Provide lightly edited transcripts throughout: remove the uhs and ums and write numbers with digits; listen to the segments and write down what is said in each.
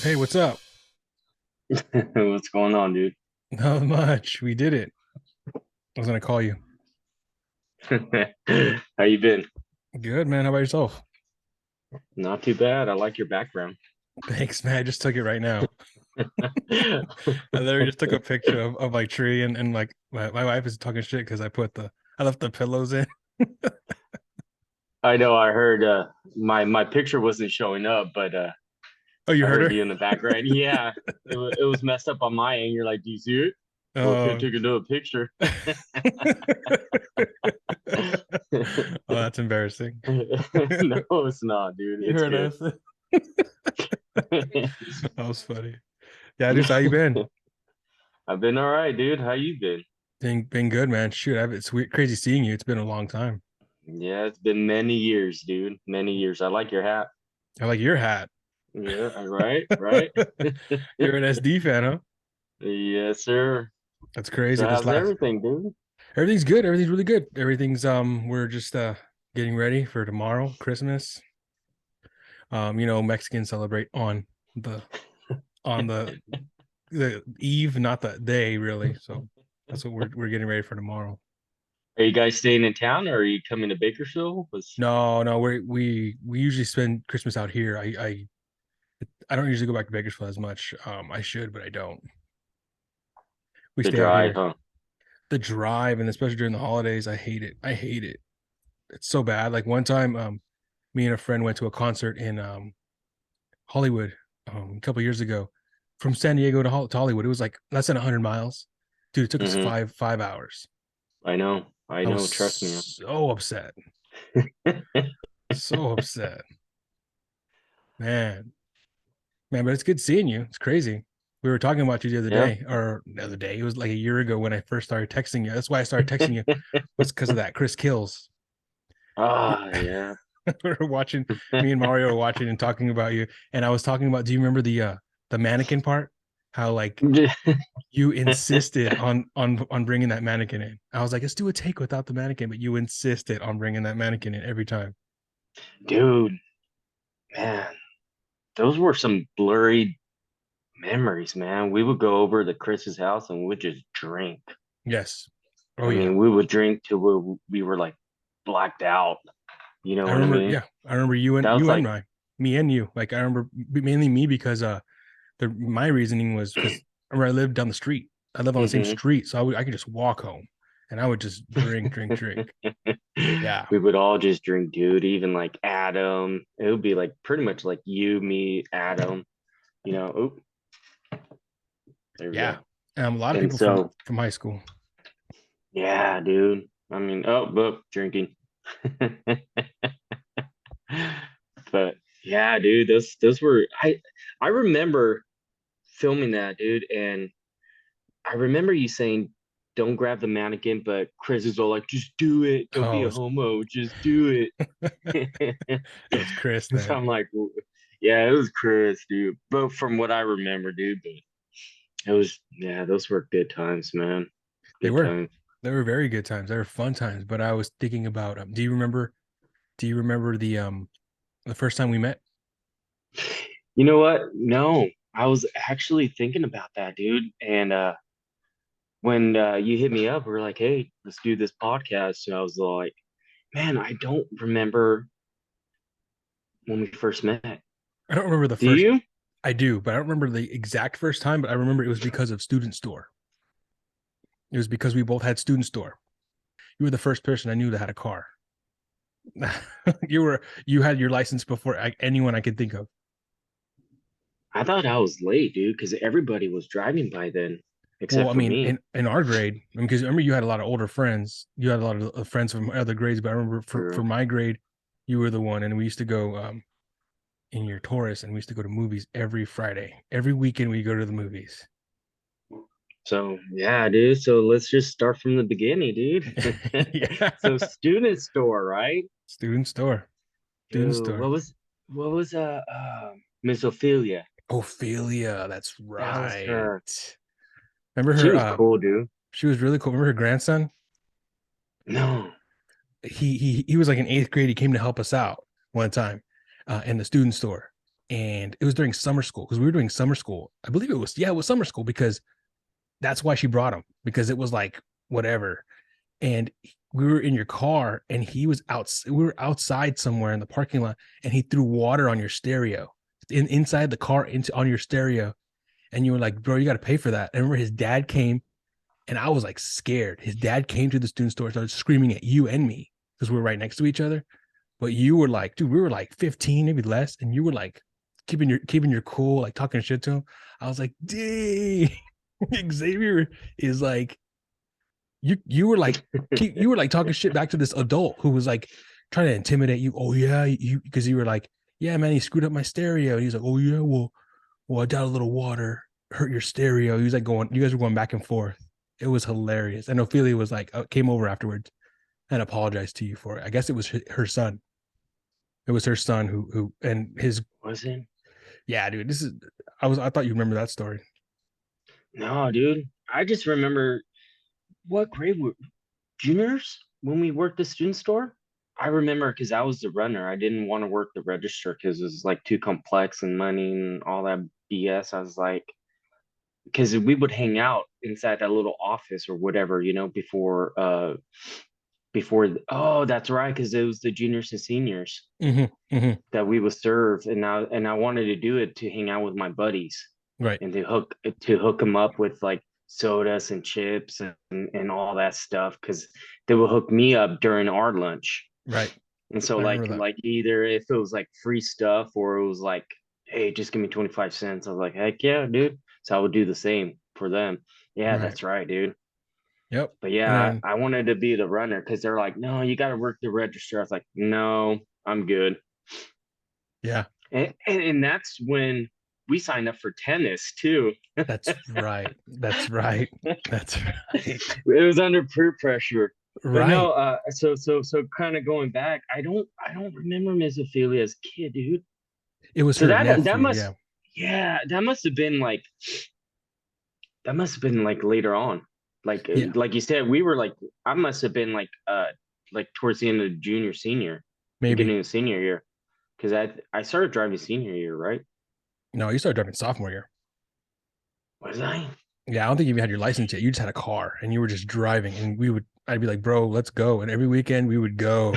Hey, what's up? What's going on, dude? Not much. We did it. I was gonna call you. How you been? Good, man. How about yourself? Not too bad. I like your background. Thanks, man. I just took it right now. I literally just took a picture of like tree and like my wife is talking shit because I left the pillows in. I know I heard my picture wasn't showing up, but Oh, you I heard heard her? you in the background. Yeah, it was messed up on my end. You're like, do you see it? Well, I can't Oh. take another picture. Oh, that's embarrassing. No, it's not, dude. You It's heard good. us. That was funny. Yeah, just how you been? I've been all right, dude. How you been? Been good, man. Shoot, it's weird, crazy seeing you. It's been a long time. Yeah, it's been many years, dude. Many years. I like your hat. I like your hat. Yeah, right, right. You're an SD fan, huh? Yes, sir. That's So crazy. This how's last everything, dude? Everything's good. Everything's really good. We're just getting ready for tomorrow, Christmas. Mexicans celebrate the on the eve, not the day really. So that's what we're getting ready for tomorrow. Are you guys staying in town or are you coming to Bakersfield? No, no, we usually spend Christmas out here. I don't usually go back to Bakersfield as much. I should, but I don't. We The stay out drive, here. huh? The drive, and especially during the holidays, I hate it. I hate it. It's so bad. Like one time, me and a friend went to a concert in Hollywood a couple years ago from San Diego to Hollywood. It was like less than 100 miles. Dude, it took us Mm-hmm. five hours. I know. I I was know. Trust me. so upset. So upset. Man. Man, but it's good seeing you. It's crazy. We were talking about you the other Yeah. day, or the other day. It was like a year ago when I first started texting you. That's why I started texting you, was because of that Chris Kills. Ah, yeah. We were watching, me and Mario were watching and talking about you. And I was talking about, do you remember the mannequin part? How like you insisted on bringing that mannequin in. I was like, let's do a take without the mannequin, but you insisted on bringing that mannequin in every time. Dude, man, those were some blurry memories, man. We would go over to Chris's house and we would just drink. Yes. Oh I yeah. mean, we would drink till we were like blacked out. You know I what I remember. mean? Yeah, I remember you and That was you and like, Ryan, me and you. Like I remember mainly me because my reasoning was because I lived down the street. I live on the same hmm street, so I could just walk home, and I would just drink, drink, drink. Yeah, we would all just drink, dude. Even like Adam, it would be like pretty much like you, me, Adam. You know, oop, there we yeah. go. A lot of And people so, from high school. yeah, dude. I mean, oh, but drinking. But yeah, dude, those were I remember filming that, dude, and I remember you saying, "Don't grab the mannequin," but Chris is all like, "Just do it. Don't be Oh, a homo. Just do it." it was Chris So then. I'm like, yeah, it was Chris, dude. But from what I remember, dude, but it was, yeah, those were good times, man. They Good were. times. They were very good times. They were fun times. But I was thinking about do you remember the first time we met? You know what? No, I was actually thinking about that, dude. And when you hit me up, we were like, "Hey, let's do this podcast." And I was like, "Man, I don't remember when we first met. I don't remember the Do first. you?" I do, but I don't remember the exact first time, but I remember it was because of Student Store. It was because we both had Student Store. You were the first person I knew that had a car. You had your license before anyone I could think of. I thought I was late, dude, because everybody was driving by then, Well, except I for mean, me. in our grade, because I remember you had a lot of older friends. You had a lot of friends from other grades, but I remember for True. my grade, you were the one, and we used to go in your Taurus, and we used to go to movies every Friday. Every weekend, we go to the movies. So yeah, dude. So let's just start from the beginning, dude. Yeah, So student store, right? Student Store, Student Dude, Store. what was Miss Ophelia? Ophelia, that's That was right. her. Remember She her? was cool, dude. She was really cool. Remember her grandson? No. He was like in eighth grade. He came to help us out one time in the Student Store. and it was during summer school because we were doing summer school. I believe it was summer school because that's why she brought him because it was like whatever. And we were in your car and he was out. We were outside somewhere in the parking lot and he threw water on your stereo inside the car into on your stereo. And you were like, bro, you got to pay for that. And I remember his dad came and I was like scared. His dad came to the student store, started screaming at you and me because we were right next to each other. But you were like, dude, we were like 15, maybe less, and you were like keeping your cool, like talking shit to him. I was like, dang, Xavier is like you were like you were like talking shit back to this adult who was like trying to intimidate you. Oh yeah, you because you were like, yeah, man, he screwed up my stereo. And he's like, oh yeah, well, I doubt a little water hurt your stereo. He was like going, you guys were going back and forth. It was hilarious. And Ophelia was like, came over afterwards and apologized to you for it. I guess it was her son. It was her son and his, Was it? yeah, dude. I thought you remember that story. No, dude. I just remember what grade were juniors when we worked the student store. I remember because I was the runner. I didn't want to work the register because it was like too complex and money and all that BS. I was like, because we would hang out inside that little office or whatever, before that's right, because it was the juniors and seniors Mm-hmm, mm-hmm. that we would serve, and I wanted to do it to hang out with my buddies Right, and to hook them up with like sodas and chips and all that stuff because they would hook me up during our lunch. right. And so I like remember that. like either if it was like free stuff or it was like, hey, just give me 25 cents. I was like, heck yeah, dude. So I would do the same for them. Yeah, Right. that's right, dude. Yep. But And yeah, then I wanted to be the runner because they're like, no, you got to work the register. I was like, no, I'm good. yeah, And that's when we signed up for tennis too. that's right. That's right. That's right. It was under peer pressure. But no, Right. so kind of going back, I don't remember Miss Ophelia's kid, dude. It was So her that nephew. must, Yeah. yeah, that must have been like later on. Like Yeah. like you said, we were like I must have been like towards the end of junior senior, Maybe. beginning of senior year, because I started driving senior year, right? No, you started driving sophomore year. Was I? Yeah, I don't think you even had your license yet. You just had a car and you were just driving and I'd be like, bro, let's go. And every weekend we would go.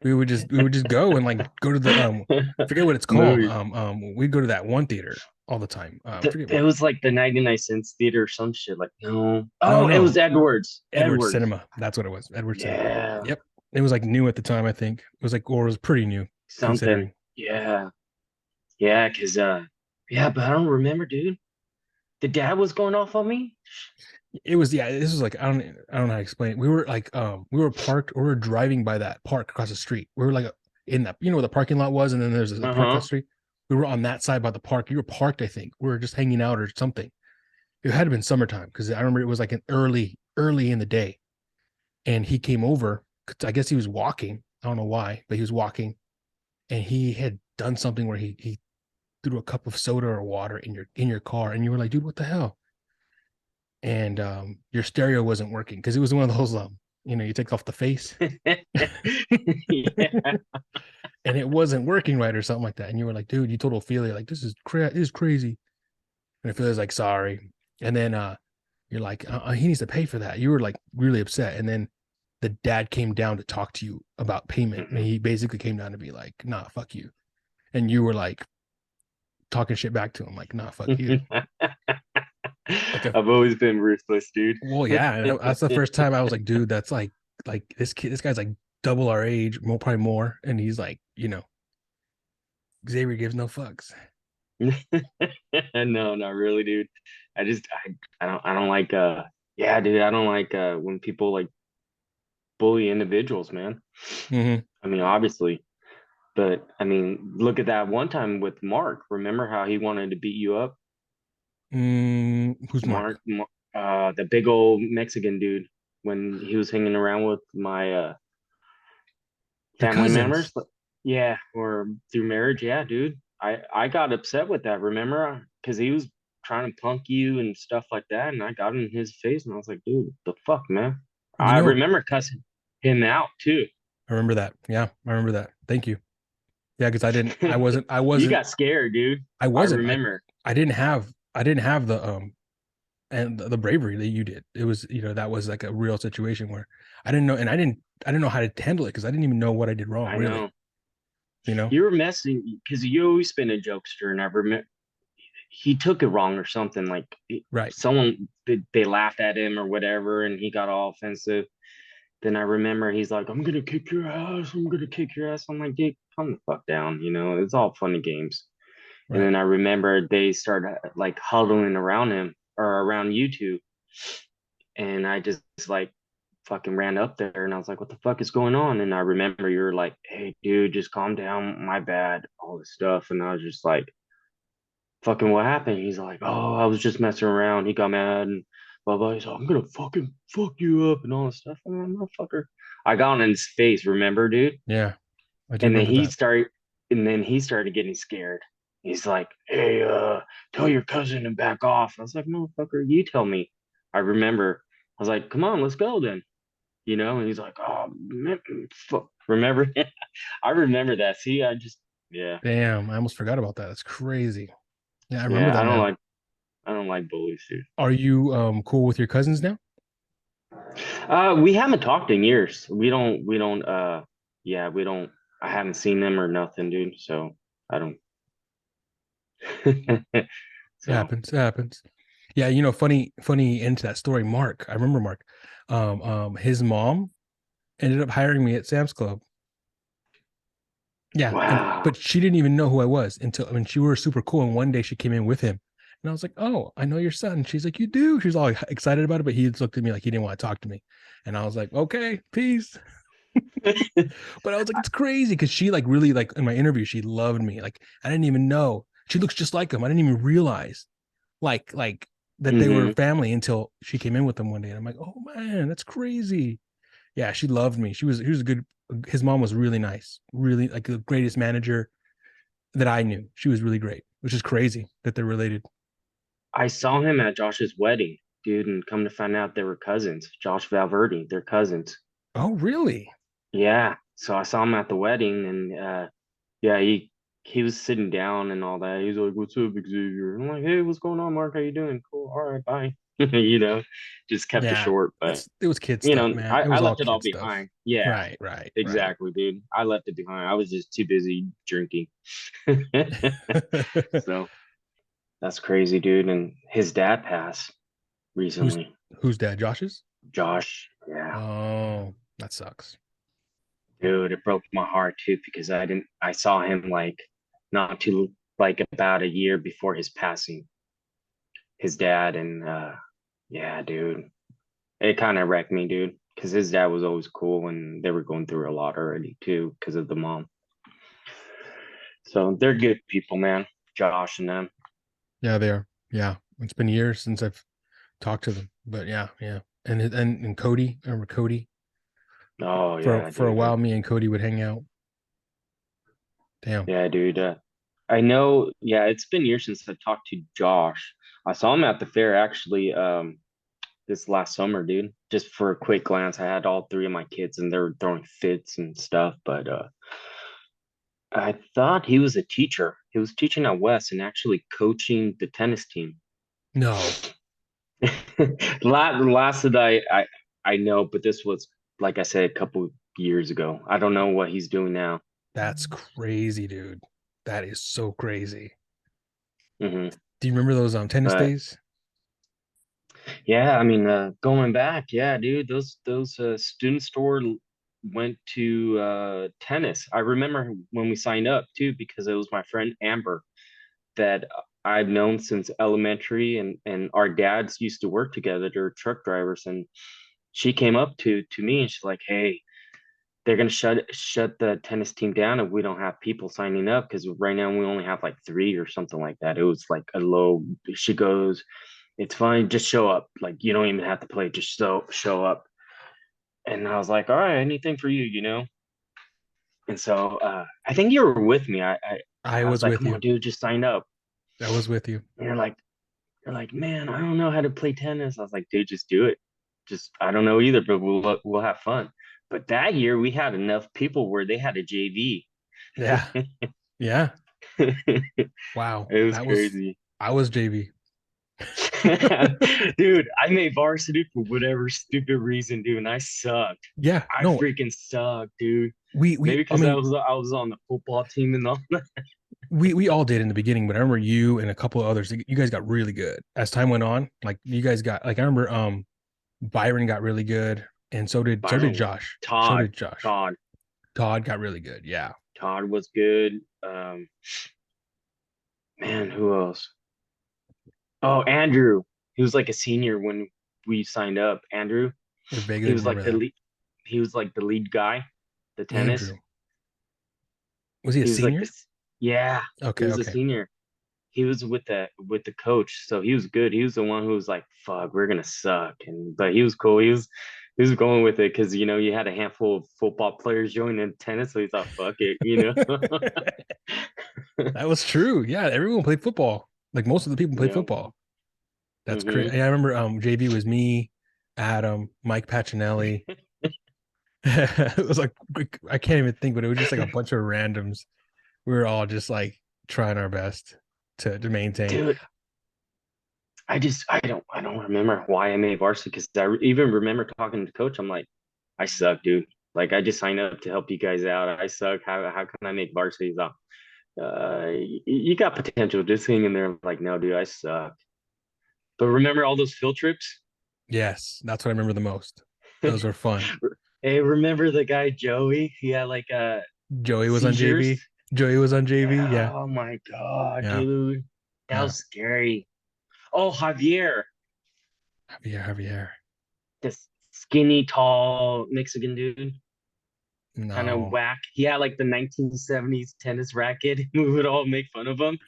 We would just go and like go to the forget what it's called. Movie. We'd go to that one theater all the time. Forget It what was like the 99 cents theater or some shit. Like no, no, oh, it was no. Edwards. Edward Edwards. Cinema. That's what it was. Edward Cinema. Yeah, Yep. It was like new at the time, I think. It was like or it was pretty new something. considering. Yeah, yeah, because yeah, but I don't remember, dude. The dad was going off on me. It was yeah, this was like I don't know how to explain it. We were like we were parked or we were driving by that park across the street. We were like in that where the parking lot was and then there's a Uh park across huh. the street. We were on that side by the park. You were parked, I think. We were just hanging out or something. It had been summertime because I remember it was like an early in the day. And he came over. I guess he was walking. I don't know why, but he was walking and he had done something where he threw a cup of soda or water in your car and you were like, dude, what the hell? And your stereo wasn't working because it was one of those you take off the face Yeah. and it wasn't working right or something like that. And you were like, dude, you told Ophelia like this is crazy. And Ophelia's like, sorry. And then you're like, he needs to pay for that. You were like really upset. And then the dad came down to talk to you about payment. And Mhm. he basically came down to be like, nah, fuck you. And you were like talking shit back to him, like, nah, fuck you. Like a I've always been ruthless, dude. well, yeah. That's the first time I was like, dude, that's like this guy's like double our age, probably more. And he's like, Xavier gives no fucks. No, not really, dude. I don't like yeah, dude, I don't like when people like bully individuals, man. Mm-hmm. I mean, obviously, but I mean, look at that one time with Mark. Remember how he wanted to beat you up? Who's Mark? The big old Mexican dude when he was hanging around with my Your family members. cousins. Yeah, or through marriage. Yeah, dude. I got upset with that. Remember? Because he was trying to punk you and stuff like that, and I got in his face, and I was like, dude, the fuck, man. You I know, remember cussing him out too. I remember that. Yeah, I remember that. Thank you. Yeah, because I You wasn't, got scared, dude. I I wasn't, remember. I didn't have the and the bravery that you did. It was, that was like a real situation where I didn't know, and I didn't know how to handle it because I didn't even know what I did wrong, I really. know. You know, You were messing because you always been a jokester, and I remember he took it wrong or something. Like right, someone they laughed at him or whatever, and he got all offensive. Then I remember he's like, "I'm gonna kick your ass. I'm gonna kick your ass." I'm like, "Dude, calm the fuck down." It's all funny games. And right. then I remember they started like huddling around him or around you two, and I just like fucking ran up there and I was like, "What the fuck is going on?" And I remember you were like, "Hey, dude, just calm down. My bad." All this stuff, and I was just like, "Fucking, what happened?" He's like, "Oh, I was just messing around." He got mad and blah blah. He's like, "I'm gonna fucking fuck you up," and all this stuff. I'm like, "Motherfucker." I got in his face, remember, dude? Yeah, I do And then remember he that. started, and then he started getting scared. He's like, "Hey, tell your cousin to back off." I was like, "Motherfucker, you tell me." I remember. I was like, "Come on, let's go then." And he's like, "Oh, man, fuck." Remember? I remember that. See, yeah, Damn, I almost forgot about that. That's crazy. Yeah, I remember yeah. that now. I don't like bullies, dude. Are you cool with your cousins now? We haven't talked in years. Yeah, we don't. I haven't seen them or nothing, dude. So I don't. It So happens. It happens. Yeah, funny into that story. Mark, I remember Mark. His mom ended up hiring me at Sam's Club. Yeah, and wow. but she didn't even know who I was until, I mean, she were super cool. And one day she came in with him, and I was like, "Oh, I know your son." She's like, "You do?" She's all excited about it, but he just looked at me like he didn't want to talk to me, and I was like, "Okay, peace." But I was like, "It's crazy," because she like really like in my interview, she loved me. Like I didn't even know she looks just like him. I didn't even realize like that they were hmm family until she came in with them one day, and I'm like, "Oh man, that's crazy." Yeah, she loved me. She was a good. His mom was really nice, really like the greatest manager that I knew. She was really great, which is crazy that they're related. I saw him at Josh's wedding, dude, and come to find out they were cousins. Josh Valverde, they're cousins. Oh, really? Yeah. So I saw him at the wedding, and yeah, he was sitting down and all that. He's like, "What's up, Xavier?" I'm like, "Hey, what's going on, Mark? How you doing?" "Cool. All right, bye." You know, just kept it Yeah, short, but it was kid stuff, man. It I was all left it all kid stuff. behind. Yeah, Right, right, right. exactly, dude. I left it behind. I was just too busy drinking. So that's crazy, dude. And his dad passed who's recently. who's dad? Josh's? Josh, yeah. Oh, that sucks. Dude, it broke my heart too because I saw him like not too like about a year before his passing, his dad, and yeah, dude, it kind of wrecked me, dude, because his dad was always cool and they were going through a lot already too because of the mom. So they're good people, man. Josh and them. Yeah, they are. Yeah, it's been years since I've talked to them, but yeah, yeah. And Cody, I remember Cody. Oh For yeah, for a dude. while, me and Cody would hang out. Damn. Yeah, dude. I know. Yeah, it's been years since I talked to Josh. I saw him at the fair actually. This last summer, dude. Just for a quick glance, I had all three of my kids and they were throwing fits and stuff. But I thought he was a teacher. He was teaching at West and actually coaching the tennis team. No, Last that I know, but this was like I said a couple years ago. I don't know what he's doing now. that's crazy, dude. That is so crazy. hmm Do you remember those tennis But days? yeah, I mean, going back, yeah, dude, those student store went to tennis. I remember when we signed up too, because it was my friend Amber that I've known since elementary, and our dads used to work together. They're truck drivers, and she came up to me and she's like, "Hey, they're gonna shut the tennis team down if we don't have people signing up because right now we only have like three or something like that." It was like a low. She goes, "It's fine, just show up. Like you don't even have to play, just show up." And I was like, "All right, anything for you." And so I think you were with me. I I was was like, with "Come you. on, dude, just sign up." I was with you. And you're like, "Man, I don't know how to play tennis." I was like, "Dude, just do it. Just I don't know either, but we'll have fun." But that year we had enough people where they had a JV. Yeah. Yeah. It Wow. was crazy. I was JV. Dude, I made varsity for whatever stupid reason, dude, and I sucked. Yeah. I No, freaking sucked, dude. we Maybe I because I mean, was on the football team and all that. we all did in the beginning, but I remember you and a couple of others, you guys got really good as time went on. Like you guys got like I remember Byron got really good, and so did Byron, Josh. So Todd, did Josh. Todd, Todd got really good. Yeah. Todd was good. Man, who else? Oh, Andrew. He was like a senior when we signed up. Andrew. I He vaguely was remember like the that. lead. He was like the lead guy, the tennis. Andrew. Was he a He was like senior? this. Yeah, he Okay, was a okay. senior. He was with the coach, so he was good. He was the one who was like, "Fuck, we're gonna suck," and but he was cool. He was going with it because you had a handful of football players joining tennis, so he thought, "Fuck it." That was true. Yeah, everyone played football. Like most of the people played Yeah. football. That's crazy. Hmm. I remember JV was me, Adam, Mike Pacinelli. It was like I can't even think, but it was just like a bunch of randoms. We were all just like trying our best to maintain. Dude, I don't remember why I made varsity because even remember talking to coach. I'm like, I suck, dude. Like I just signed up to help you guys out. I suck. How can I make varsity? He's like, you got potential. Just hang in there. I'm like, no, dude, I suck. But remember all those field trips? Yes, that's what I remember the most. Those were fun. Hey, remember the guy Joey? He had like Joey was on seizures. JV. Joey was on JV. Yeah. Yeah, Oh my God, yeah, dude. That yeah. was scary. Oh, Javier, Javier, Javier. this skinny, tall Mexican dude, kind of No. whack. He had like the 1970s tennis racket. We would all make fun of him.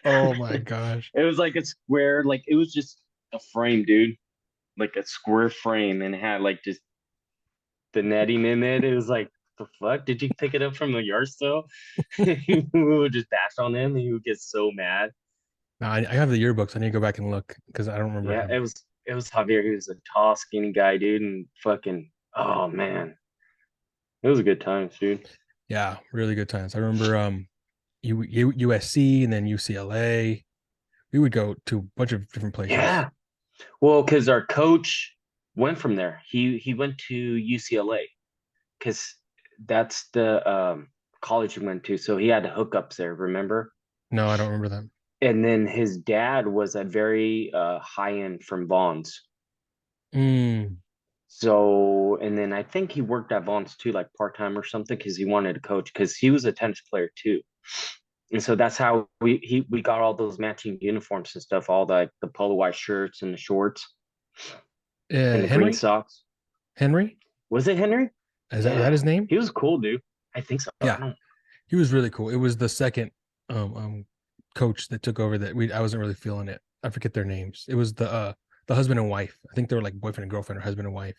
Oh my gosh. It was like a square, like it was just a frame, dude. Like a square frame and it had like just the netting in it. It was like, the fuck? Did you pick it up from the yard sale? We would just bash on him and he would get so mad. No, I have the yearbooks. I need to go back and look because I don't remember Yeah, him. it was Javier. He was a tall, skinny guy, dude, and fucking oh man. It was a good time, dude. Yeah, really good times. I remember USC and then UCLA. We would go to a bunch of different places. Yeah. Well, because our coach went from there. He went to UCLA because that's the college he went to. So he had hookups there, remember? No, I don't remember them. And then his dad was a very high end from Vaughn's. Mm, So, and then I think he worked at Vaughn's too, like part time or something, because he wanted to coach because he was a tennis player too. And so that's how we got all those matching uniforms and stuff, all the polo white shirts and the shorts and the green Henry? socks. Henry? Was it Henry? Is that Yeah, his name? he was cool, dude. I think so. I Yeah, don't. he was really cool. It was the second coach that took over that I wasn't really feeling it. I forget their names. It was the husband and wife. I think they were like boyfriend and girlfriend or husband and wife.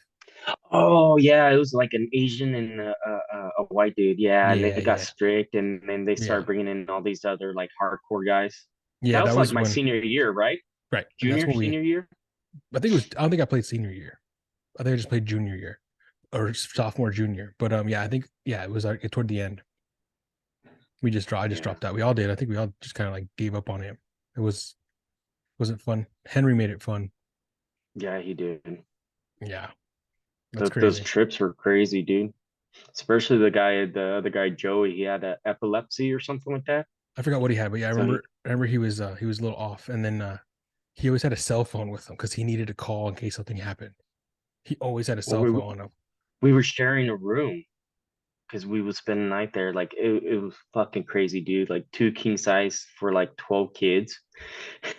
Oh yeah, it was like an Asian and a white dude. Yeah, and they Yeah, got yeah, strict, and then they yeah, started bringing in all these other like hardcore guys. yeah. That That was like was my when senior year, right? right, and that's Junior, when we. senior year. I think it was. I don't think I played senior year. I think I just played junior year or sophomore, junior. But yeah, I think yeah, it was toward the end. I just Yeah, dropped out. We all did. I think we all just kind of like gave up on him. It wasn't fun. Henry made it fun. yeah, he did. Yeah, that's Those crazy. trips were crazy, dude. Especially the other guy Joey. He had epilepsy or something like that. I forgot what he had, but yeah, So I remember he was a little off, and then he always had a cell phone with him because he needed to call in case something happened. He always had a well, cell phone on him. we were sharing a room because we would spend the night there. Like it was fucking crazy, dude. Like two king size for like 12 kids.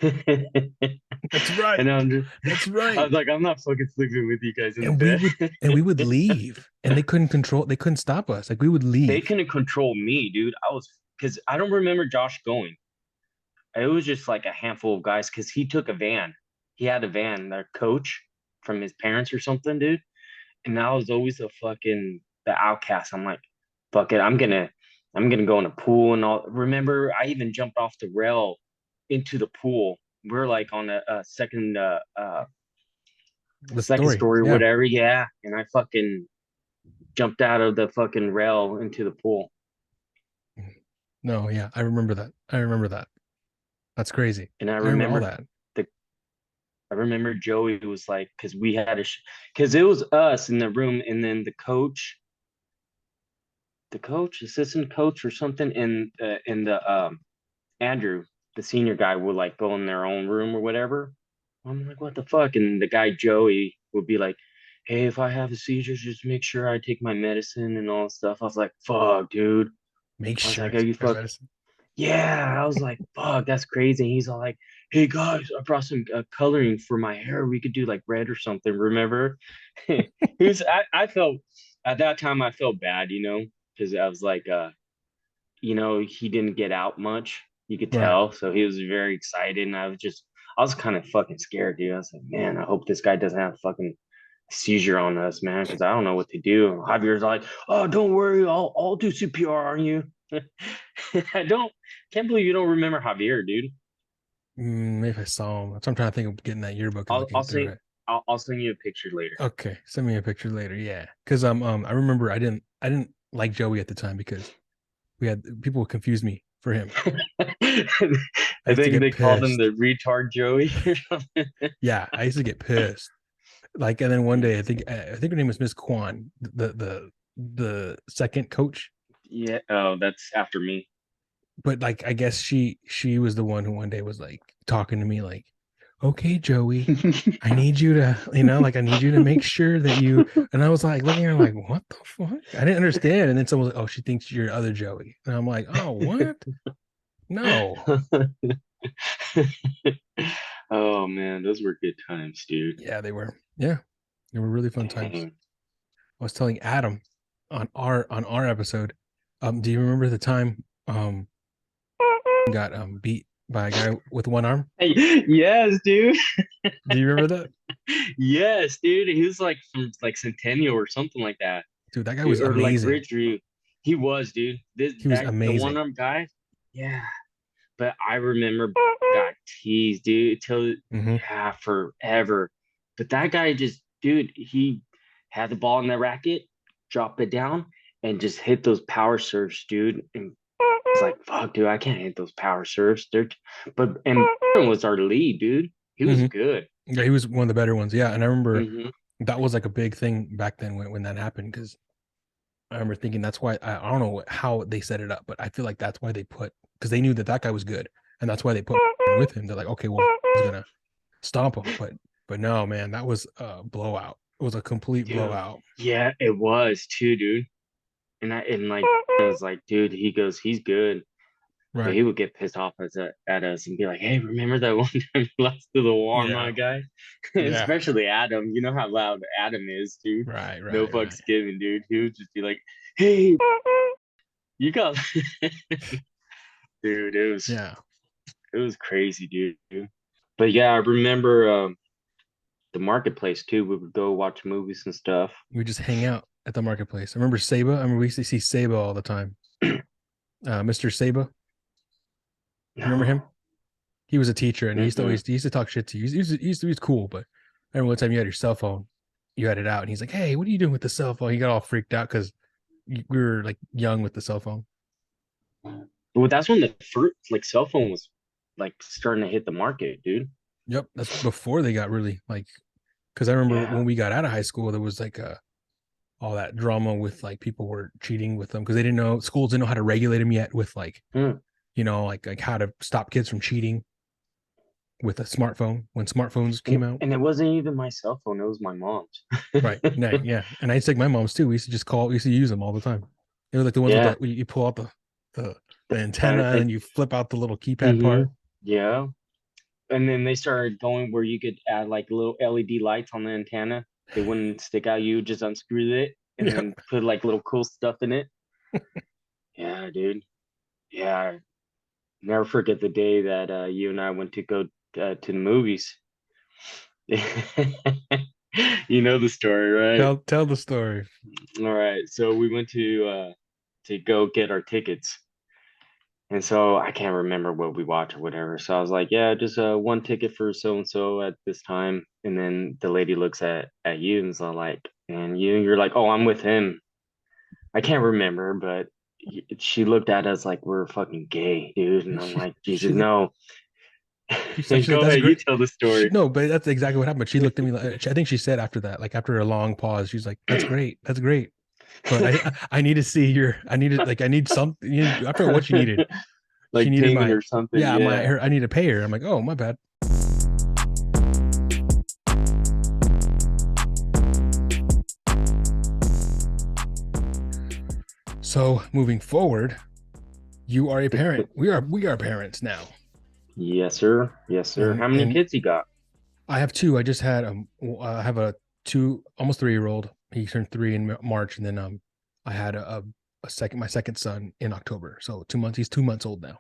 That's right. And That's I right. was like, I'm not fucking sleeping with you guys in the And we would bed. leave, and they couldn't stop us. Like we would They leave. couldn't control me, dude. I was because I don't remember Josh going. It was just like a handful of guys because he took a van. He had a van, their coach from his parents or something, dude. And I was always the outcast. I'm like, fuck it, I'm gonna go in a pool and all. Remember, I even jumped off the rail into the pool. We're like on a The second story, story or yeah. whatever, yeah. And I fucking jumped out of the fucking rail into the pool. No, yeah, I remember that. I remember that. That's crazy. And I remember all that. the I remember Joey was like, because we had because it was us in the room, and then the coach, assistant coach, or something, and the Andrew, the senior guy, would like go in their own room or whatever. I'm like, what the fuck? And the guy Joey would be like, hey, if I have a seizure, just make sure I take my medicine and all that stuff. I was like, fuck, dude. Make I was sure like, I are take you my fuck? medicine. Yeah. I was like, fuck, that's crazy. And he's all like, hey guys, I brought some coloring for my hair. We could do like red or something. Remember? I felt at that time I felt bad, because I was like, he didn't get out much. You could Right. tell. So he was very excited. And I was kind of fucking scared, dude. I was like, man, I hope this guy doesn't have a fucking seizure on us, man, because I don't know what to do. Javier's like, oh, don't worry. I'll do CPR on you. Can't believe you don't remember Javier, dude. Maybe I saw him. So I'm trying to think of getting that yearbook and I'll looking through send it. I'll send you a picture later. Okay, send me a picture later. Yeah, because I remember I didn't like Joey at the time because we had people would confuse me for him. I I used to think get they called him pissed. the retard Joey or something. Yeah, I used to get pissed. Like, and then one day I think her name was Miss Kwan, the second coach. Yeah. Oh, that's after me. But like, I guess she was the one who one day was like talking to me like, "Okay, Joey, I need you to, like I need you to make sure that you." And I was like looking at her like, "What the fuck?" I didn't understand. And then someone was like, "Oh, she thinks you're other Joey," and I'm like, "Oh, what? No." Oh man, those were good times, dude. Yeah, they were. Yeah, they were really fun times. Dang. I was telling Adam on our episode. Do you remember the time got beat by a guy with one arm? Hey, yes, dude. Do you remember that? Yes, dude. He was like from like Centennial or something like that, Dude, that guy was dude, or like amazing. Ridgeview. He was, dude. He was The one amazing. arm guy. Yeah, but I remember got teased, dude, till Hmm. yeah, forever. But that guy just, dude, he had the ball in the racket, drop it down, and just hit those power serves, dude. And it's like, fuck, dude, I can't hit those power serves. And was our lead, dude. He was Hmm. good. Yeah, he was one of the better ones. Yeah, and I remember Hmm. that was like a big thing back then when that happened because I remember thinking that's why I don't know how they set it up, but I feel like that's why they put because they knew that that guy was good, and that's why they put with him. They're like, okay, well, he's gonna stomp him, but no, man, that was a blowout. It was a complete Dude, blowout. yeah, it was too, dude. And like it was like, dude, he goes, he's good. But Right. he would get pissed off at us and be like, hey, remember that one time we lost to the Yeah. Walmart guy? Yeah. Especially Adam. You know how loud Adam is, dude. Right. No Right. Right. fucks given, dude. He would just be like, hey, you got dude, Yeah. it was crazy, dude. But yeah, I remember the marketplace too. We would go watch movies and stuff. We just hang out at the marketplace. I remember Saba. I remember we used to see Saba all the time. Mr. Saba. You remember him? No. He was a teacher, and Mm-mm. he used to talk shit to you. He was cool, but I remember one time you had your cell phone, you had it out, and he's like, "Hey, what are you doing with the cell phone?" He got all freaked out because we were like young with the cell phone. Well, that's when the first like cell phone was like starting to hit the market, dude. Yep, that's before they got really like. Because I remember Yeah. when we got out of high school, there was like all that drama with like people were cheating with them because they didn't know schools didn't know how to regulate them yet with like Hmm. like how to stop kids from cheating with a smartphone when smartphones came out. And it wasn't even my cell phone, it was my mom's. Right. Right. Yeah. And I used to take my mom's too. We used to just call. We used to use them all the time. They were like the ones with Yeah. the you pull out the the antenna And and then you flip out the little keypad hmm. part. Yeah. And then they started going where you could add like little LED lights on the antenna. They wouldn't stick out. You just unscrew it and Yeah. then put like little cool stuff in it. Yeah, dude. Yeah. Never forget the day that you and I went to go to the movies. You know the story, right? Tell the story. All right. So we went to go get our tickets. And so I can't remember what we watched or whatever. So I was like, yeah, just one ticket for so and so at this time. And then the lady looks at you and is all like, and you're like, oh, I'm with him. I can't remember, but she looked at us like we're fucking gay, dude. And I'm she like, Jesus, she looked no. she's like, Go that's ahead, you great. tell the story. No, but that's exactly what happened. She looked at me like, I think she said after that, like after a long pause, she's like, "That's great, that's great." But I need to see your, I need like, I need something. I forgot what she needed. She Like needed payment my, or something. yeah, Yeah. I need to pay her. I'm like, oh, my bad. So moving forward, you are a parent. We are parents now, Yes, sir. Yes, sir. How many and kids you got? I have two. I just had I have a two, almost 3 year old. He turned 3 in March, and then I had a second, my second son in October. So 2 months. He's 2 months old now.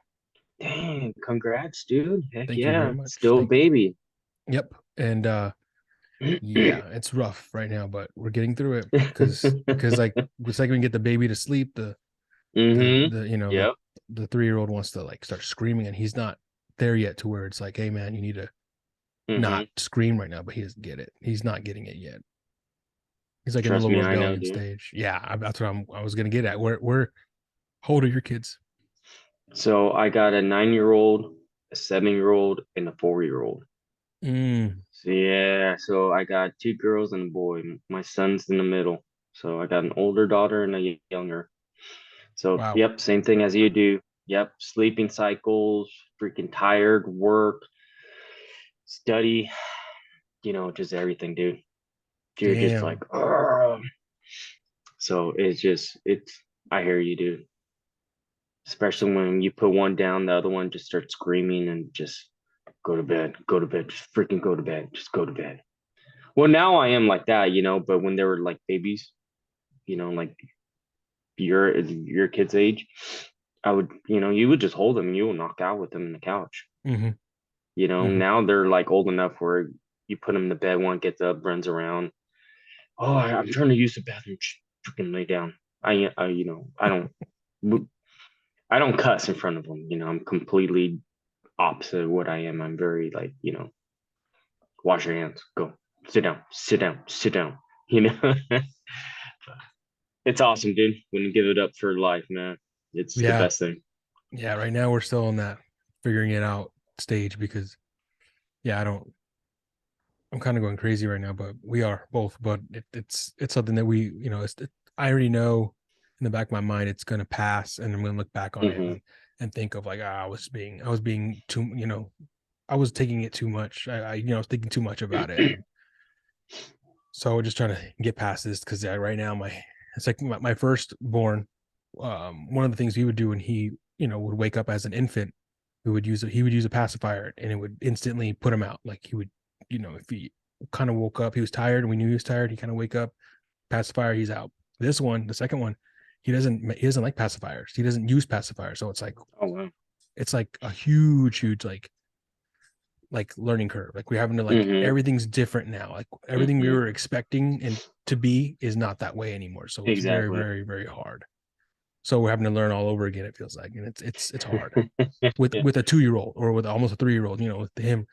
Dang, congrats, dude. Heck Thank you very yeah. much. Still a Thank you. Mm-hmm. Yep. And yeah, it's rough right now, but we're getting through it because like the second we get the baby to sleep, the Yep. the 3 year old wants to like start screaming, and he's not there yet to where it's like, hey man, you need to Mm-hmm. not scream right now, but he doesn't get it. He's not getting it yet. He's like in the Trust little me, I know, rebellion dude. stage. Yeah, that's what I was gonna get at. Where how old are your kids? So I got a 9-year-old, a 7-year-old, and a 4-year-old. Mm, So yeah, so I got two girls and a boy. My son's in the middle. So I got an older daughter and a younger. So wow. yep, same thing as you do. Yep, sleeping cycles, freaking tired, work, study, just everything, dude. You're just like, Damn. "Ugh." So it's I hear you, dude. Especially when you put one down, the other one just starts screaming and just go to bed, just freaking go to bed, just go to bed. Well, now I am like that, but when they were like babies, like your kid's age, I would, you would just hold them and you will knock out with them in the couch. Mm-hmm. Mm-hmm. Now they're like old enough where you put them in the bed, one gets up, runs around. Oh, I'm trying to use the bathroom. Freaking lay down. I don't cuss in front of them. I'm completely opposite of what I am. I'm very like, wash your hands, go, sit down, sit down, sit down. You know, it's awesome, dude. When you give it up for life, man, it's the Yeah. best thing. Yeah. Right now we're still in that figuring it out stage because yeah, I don't, I'm kind of going crazy right now, but we are both. But it's something that I already know in the back of my mind it's going to pass, and I'm going to look back on it Hmm. and think of like, I was being too, I was taking it too much. I was thinking too much about it, and so we're just trying to get past this because right now it's like my firstborn. One of the things he would do when he would wake up as an infant, he would use a pacifier, and it would instantly put him out. Like he would, if he kind of woke up, he was tired, and we knew he was tired, he kind of wake up, pacifier, he's out. This one, the second one, he doesn't like pacifiers. He doesn't use pacifiers, so Oh wow. it's like a huge like learning curve. Like we're having to like Hmm. everything's different now. Like everything we Hmm. were expecting and to be is not that way anymore. So it's very, Exactly. very, very hard. So we're having to learn all over again. It feels like, and it's hard with a 2 year old or with almost a 3 year old. With him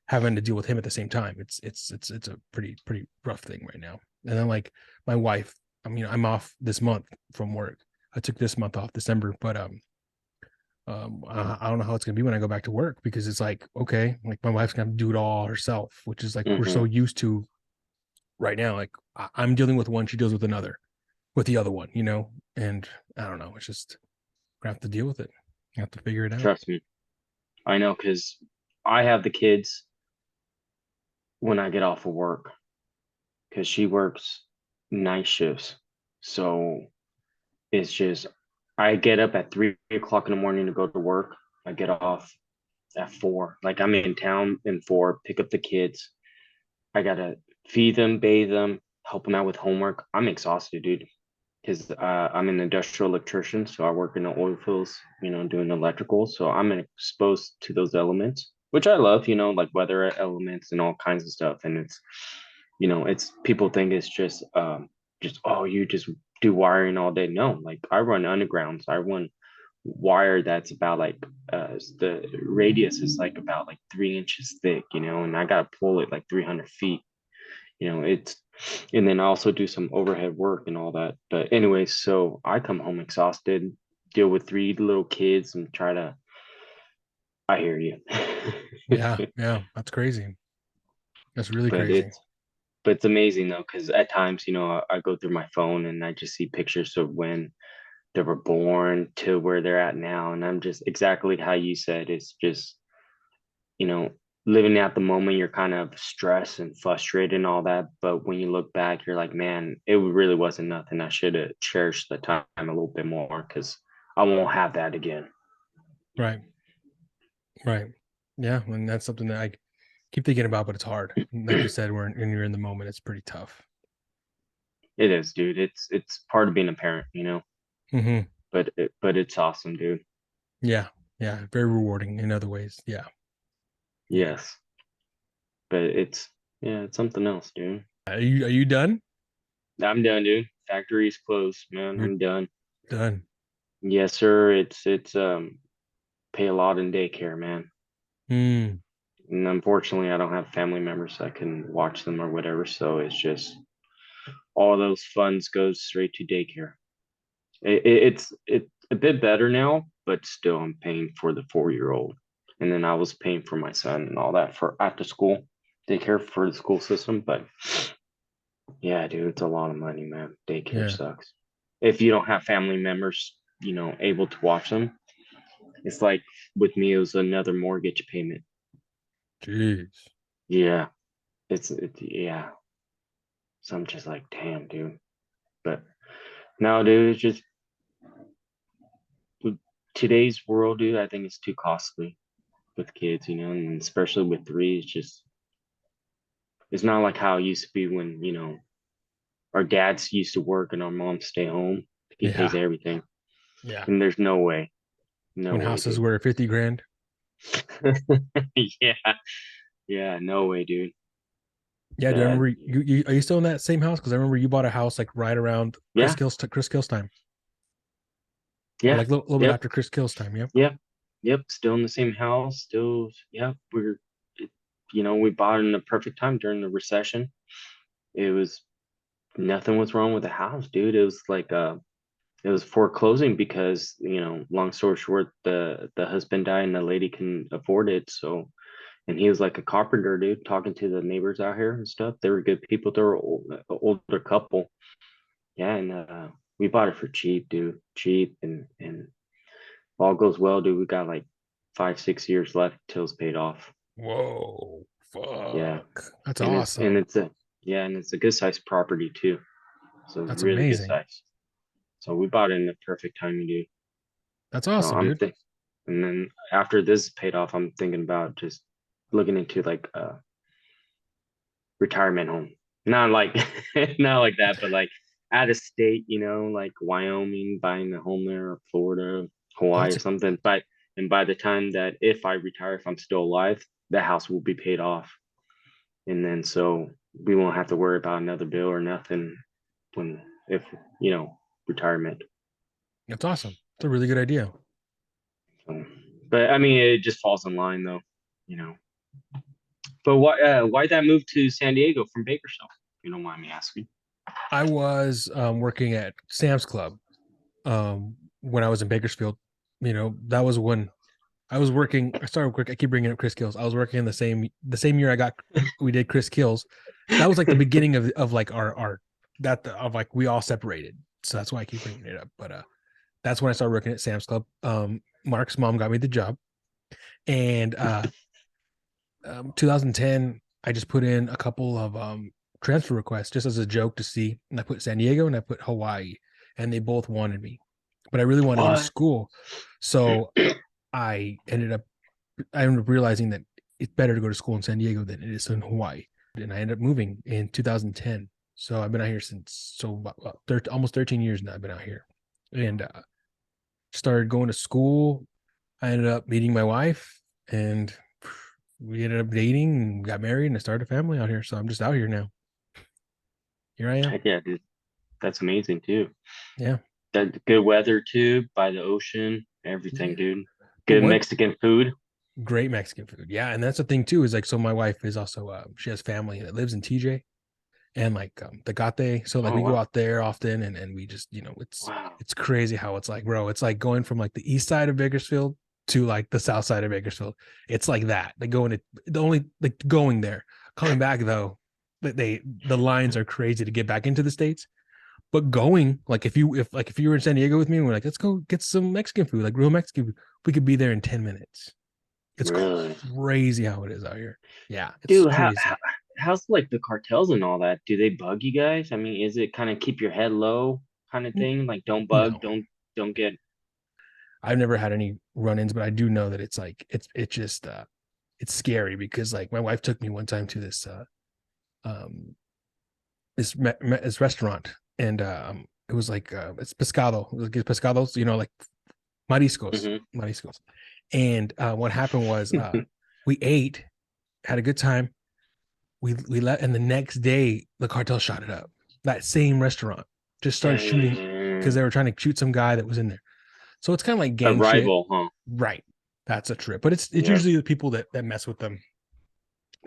having to deal with him at the same time. It's a pretty rough thing right now. And then like my wife, I'm off this month from work. I took this month off, December, but I don't know how it's gonna be when I go back to work because it's like, okay, like my wife's gonna do it all herself, which is like we're so Hmm. used to right now. Like I'm dealing with one, she deals with another, with the other one, and I don't know. It's just I have to deal with it. I have to figure it out. Trust me, I know because I have the kids when I get off of work because she works night shifts. So it's just I get up at 3 o'clock in the morning to go to work. I get off at 4. Like I'm in town in 4, pick up the kids. I gotta feed them, bathe them, help them out with homework. I'm exhausted, dude, because I'm an industrial electrician, so I work in the oil fields, doing electrical. So I'm exposed to those elements, which I love, like weather elements and all kinds of stuff. And it's people think it's just oh, you just do wiring all day. No, like I run undergrounds. I run wire that's about like the radius is like about like 3 inches thick, and I gotta pull it like 300 feet. It's And then I also do some overhead work and all that. But anyway, so I come home exhausted, deal with three little kids and try to, I hear you. Yeah, yeah, that's crazy. That's really but crazy. it's but it's amazing though, because at times, I go through my phone and I just see pictures of when they were born to where they're at now. And I'm just exactly how you said, it's just, you know, living at the moment, you're kind of stressed and frustrated and all that. But when you look back, you're like, man, it really wasn't nothing. I should have cherished the time a little bit more because I won't have that again. Right, right. Yeah, and that's something that I keep thinking about, but it's hard. Like you said, when you're in the moment, it's pretty tough. It is, dude. It's part of being a parent. Hmm. But it's awesome, dude. Yeah, yeah, very rewarding in other ways. Yeah, yeah. Yes, but it's something else, dude. Are you done? I'm done, dude. Factory's closed, man. You're I'm done. done. Yes, sir. It's pay a lot in daycare, man. Mm, And unfortunately, I don't have family members that can watch them or whatever. So it's just all those funds goes straight to daycare. It's a bit better now, but still, I'm paying for the 4 year old, and then I was paying for my son and all that for after school daycare for the school system. But yeah, dude, it's a lot of money, man. Daycare yeah. sucks. If you don't have family members, able to watch them, it's like with me, it was another mortgage payment. Jeez. Yeah, yeah. So I'm just like, damn, dude. But no, dude, it's just today's world, dude. I think it's too costly with kids, and especially with three. It's not like how it used to be when our dads used to work and our moms stay home. He pays Yeah, everything, yeah. and there's no When way, houses dude. were 50 grand. Yeah, yeah, no way, dude. Yeah, do you That, remember are you still in that same house? Because I remember you bought a house like right around yeah, Chris Kill's time, or yeah, like a little bit yep, after Chris Kill's time. Yep. yep, yep. Still in the same house. Still, yeah. We bought it in the perfect time during the recession. It was nothing was wrong with the house, dude. It was foreclosing because long story short, the husband died and the lady can afford it. So, and he was like a carpenter, dude, talking to the neighbors out here and stuff. They were good people. They were older couple. Yeah, and we bought it for cheap, dude, cheap, and if all goes well, dude. We got like 5 6 years left till it's paid off. Whoa, Yeah, fuck. That's and it's and awesome. it's a yeah, and it's a good sized property too. So That's really good amazing. size. So we bought it in the perfect timing, dude. That's So awesome, dude. and then after this is paid off, I'm thinking about just looking into like a retirement home. Not like not like that, but like out of state, like Wyoming, buying a home there, or Florida, Oh, Hawaii, that's or something. But and by the time that if I retire, if I'm still alive, the house will be paid off, and then so we won't have to worry about another bill or nothing when if you know retirement. that's awesome. It's a really good idea. So, but I mean, it just falls in line though, you know. But why that move to San Diego from Bakersfield? If you don't mind me asking. I was working at Sam's Club when I was in Bakersfield. That was when I was working. I started work. I keep bringing up Chris Kills. I was working in the same year we did Chris Kills. That was like the beginning of like our that of like we all separated. So that's why I keep bringing it up. But that's when I started working at Sam's Club. Mark's mom got me the job, and 2010, I just put in a couple of transfer requests just as a joke to see. And I put San Diego and I put Hawaii, and they both wanted me, but I really wanted to go to What? school. So I ended up realizing that it's better to go to school in San Diego than it is in Hawaii. And I ended up moving in 2010. So I've been out here since almost 13 years now. I've been out here and started going to school. I ended up meeting my wife and we ended up dating and got married and I started a family out here. So I'm just out here now. Here I am. Heck yeah, dude. That's amazing too. Yeah. That good weather too, by the ocean, everything, Yeah. dude. But Good one Mexican food. great Mexican food. Yeah. And that's the thing too, is like, so my wife is also, she has family that lives in TJ. and like Tecate. So like Oh we go wow. out there often, and we just Wow. it's crazy how it's like, bro. It's like going from like the east side of Bakersfield to like the south side of Bakersfield. It's like that. Like going to the only like going there, coming back though. The lines are crazy to get back into the states. But going like if you were in San Diego with me, and we're like, let's go get some Mexican food, like real Mexican food. We could be there in 10 minutes. It's Really? crazy how it is out here. Yeah, it's Dude, how crazy. how's like the cartels and all that? Do they bug you guys? I mean, is it kind of keep your head low kind of thing? Like don't bug, No, don't get I've never had any run-ins, but I do know that it's like it's just it's scary because like my wife took me one time to this um this restaurant, and it was like it's pescado, it was like pescados, like mariscos, hmm mariscos. And what happened was we ate, had a good time. We let, and the next day the cartel shot it up. That same restaurant just started shooting because Dang. they were trying to shoot some guy that was in there. So it's kind of like A gang shit, rival, huh? right? That's a trip, but it's Yep. usually the people that mess with them,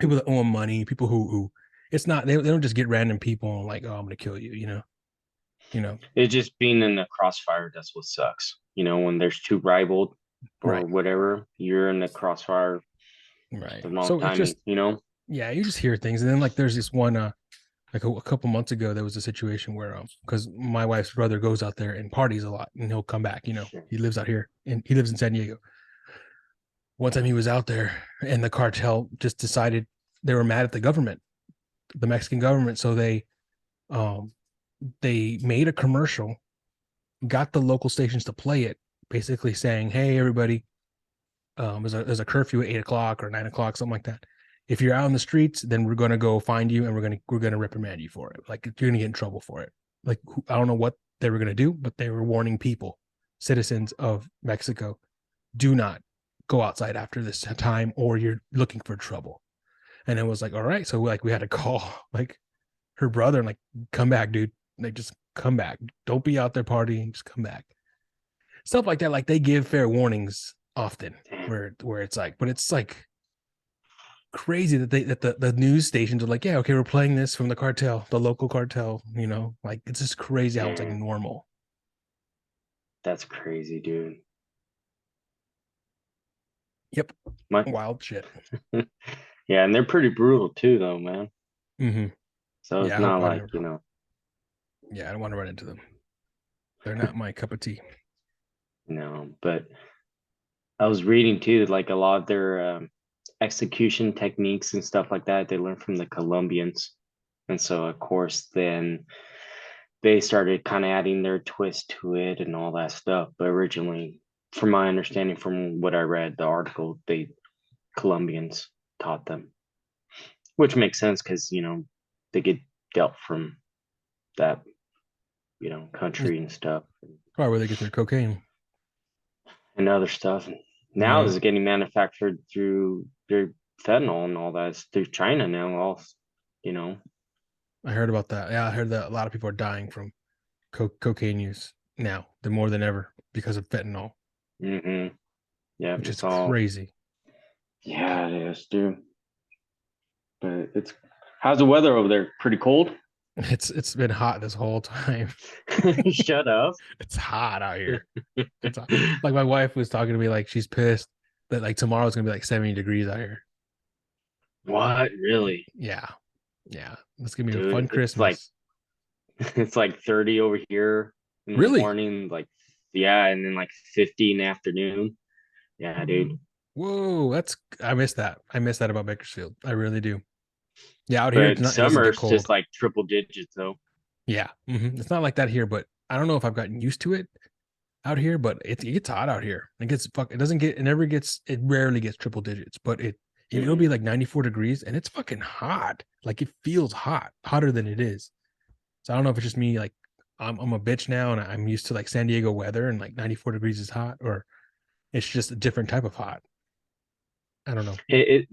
people that owe them money, people who it's not they don't just get random people and like, oh, I'm gonna kill you, you know, It's just being in the crossfire, that's what sucks. You know, when there's two rival or right, whatever, you're in the crossfire, just right. the wrong So it's timing, just you know? yeah, you just hear things, and then like there's this one like a couple months ago there was a situation where because my wife's brother goes out there and parties a lot, and he'll come back. Sure. He lives out here and he lives in San Diego. One time he was out there, and the cartel just decided they were mad at the government, the Mexican government, so um they made a commercial, got the local stations to play it, basically saying, hey everybody, there's a curfew at 8 o'clock or 9 o'clock, something like that. If you're out in the streets, then we're gonna go find you, and we're gonna reprimand you for it. Like you're gonna get in trouble for it. Like I don't know what they were gonna do, but they were warning people, citizens of Mexico, do not go outside after this time, or you're looking for trouble. And it was like, all right, so like we had to call like her brother and like, come back, dude. Like just come back. Don't be out there partying. Just come back. Stuff like that. Like they give fair warnings often, Damn. where it's like, but it's like crazy that the news stations are like, yeah, okay, we're playing this from the cartel, the local cartel, like it's just crazy how it's like Damn. normal. That's crazy, dude. Yep. My Wild shit. yeah, and they're pretty brutal too, though, man. Mm-hmm. So Yeah, it's I hope not I like, never. Yeah, I don't want to run into them. They're not my cup of tea. no, but I was reading too, like a lot of their execution techniques and stuff like that, they learned from the Colombians. And so, of course, then they started kind of adding their twist to it and all that stuff. But originally, from my understanding, from what I read, the article, they Colombians taught them, which makes sense because, they get dealt from that, It's country and stuff probably where they get their cocaine. and other stuff. Now Yeah, this is getting manufactured through their fentanyl and all that. It's through China now. All you know. I heard about that. Yeah, I heard that a lot of people are dying from cocaine use now, the more than ever because of fentanyl, Mm-hmm. Yeah, which is it's all. crazy. Yeah, it is, dude. But it's how's the weather over there? Pretty cold. It's been hot this whole time. Shut up. It's hot out here. It's hot. Like my wife was talking to me like she's pissed that like tomorrow's gonna be like 70 degrees out here. What really, Yeah, yeah. It's gonna be a fun dude? It's like Christmas. it's like 30 over here in the Really? morning. Like yeah, and then like 50 in the afternoon. Yeah, dude. Whoa, that's I miss that. I miss that about Bakersfield. I really do. Yeah, out here it's But not. It doesn't get summer's just cold. like triple digits though. Yeah, it's not like that here, but I don't know if I've gotten used to it out here. But it gets hot out here. It gets fuck. It doesn't get. It never gets. It rarely gets triple digits, but it'll Mm-hmm. be like 94 degrees, and it's fucking hot. Like it feels hot, hotter than it is. So I don't know if it's just me. Like I'm a bitch now, and I'm used to like San Diego weather, and like 94 degrees is hot, or it's just a different type of hot. I don't know. It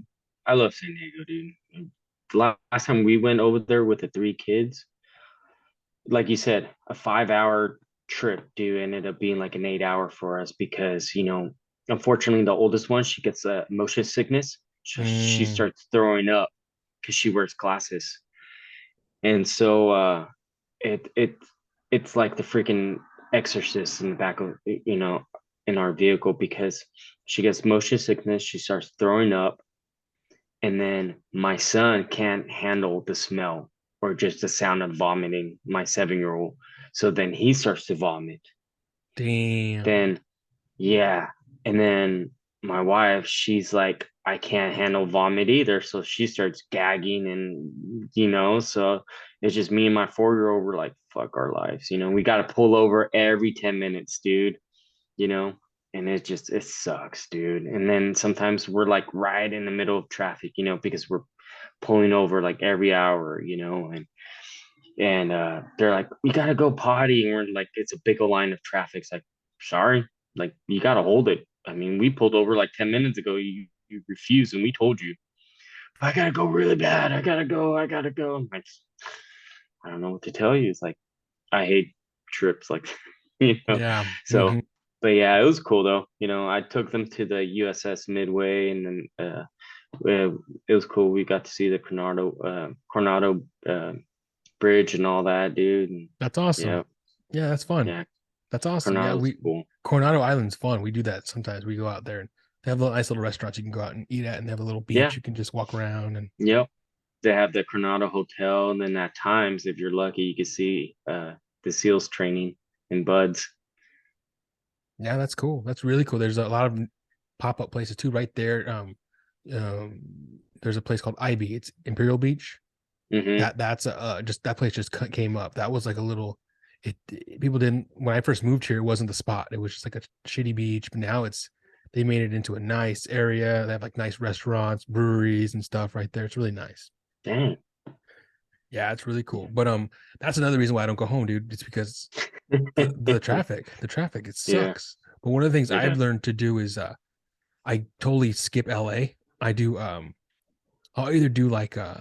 I love San Diego, dude. Last time we went over there with the three kids, like you said, a 5 hour trip, dude, ended up being like an 8 hour for us because, unfortunately, the oldest one, she gets motion sickness. So she Mm, starts throwing up because she wears glasses. And so it it it's like the freaking exorcist in the back of in our vehicle because she gets motion sickness, she starts throwing up, and then my son can't handle the smell or just the sound of vomiting, my 7 year old. So then he starts to vomit. Damn. Then yeah. And then my wife, she's like, I can't handle vomit either. So she starts gagging and, so it's just me and my 4 year old were like, fuck our lives. We got to pull over every 10 minutes, dude, you know, and it sucks, dude. And then sometimes we're like right in the middle of traffic, because we're pulling over like every hour, and they're like, we gotta go potty, and we're like, it's a big line of traffic. It's like, sorry, like you gotta hold it. I mean, we pulled over like 10 minutes ago. You refused, and we told you, I gotta go really bad. I gotta go. I gotta go. I don't know what to tell you. It's like I hate trips, like you know. Yeah. So, but yeah, it was cool though. I took them to the USS Midway, and then it was cool. We got to see the Coronado Bridge and all that, dude. And That's awesome. yeah, Yeah, that's fun. yeah, That's awesome. Yeah, Coronado's we cool. Coronado Island's fun. We do that sometimes. We go out there and they have little nice little restaurants you can go out and eat at, and they have a little Yeah, beach you can just walk around and yep. They have the Coronado Hotel, and then at times, if you're lucky, you can see the SEALs training in Buds. yeah, that's cool. That's really cool. There's a lot of pop-up places too right there. There's a place called Ivy. It's Imperial Beach. Mm-hmm. That's just that place just came up. That was like a little people didn't when I first moved here, it wasn't the spot. It was just like a shitty beach, but now they made it into a nice area. They have like nice restaurants, breweries and stuff right there. It's really nice. Dang. Yeah, it's really cool. But that's another reason why I don't go home, dude. It's because the traffic. The traffic, it Yeah, sucks. But one of the things it I've does. learned to do is I totally skip LA. I do I'll either do like uh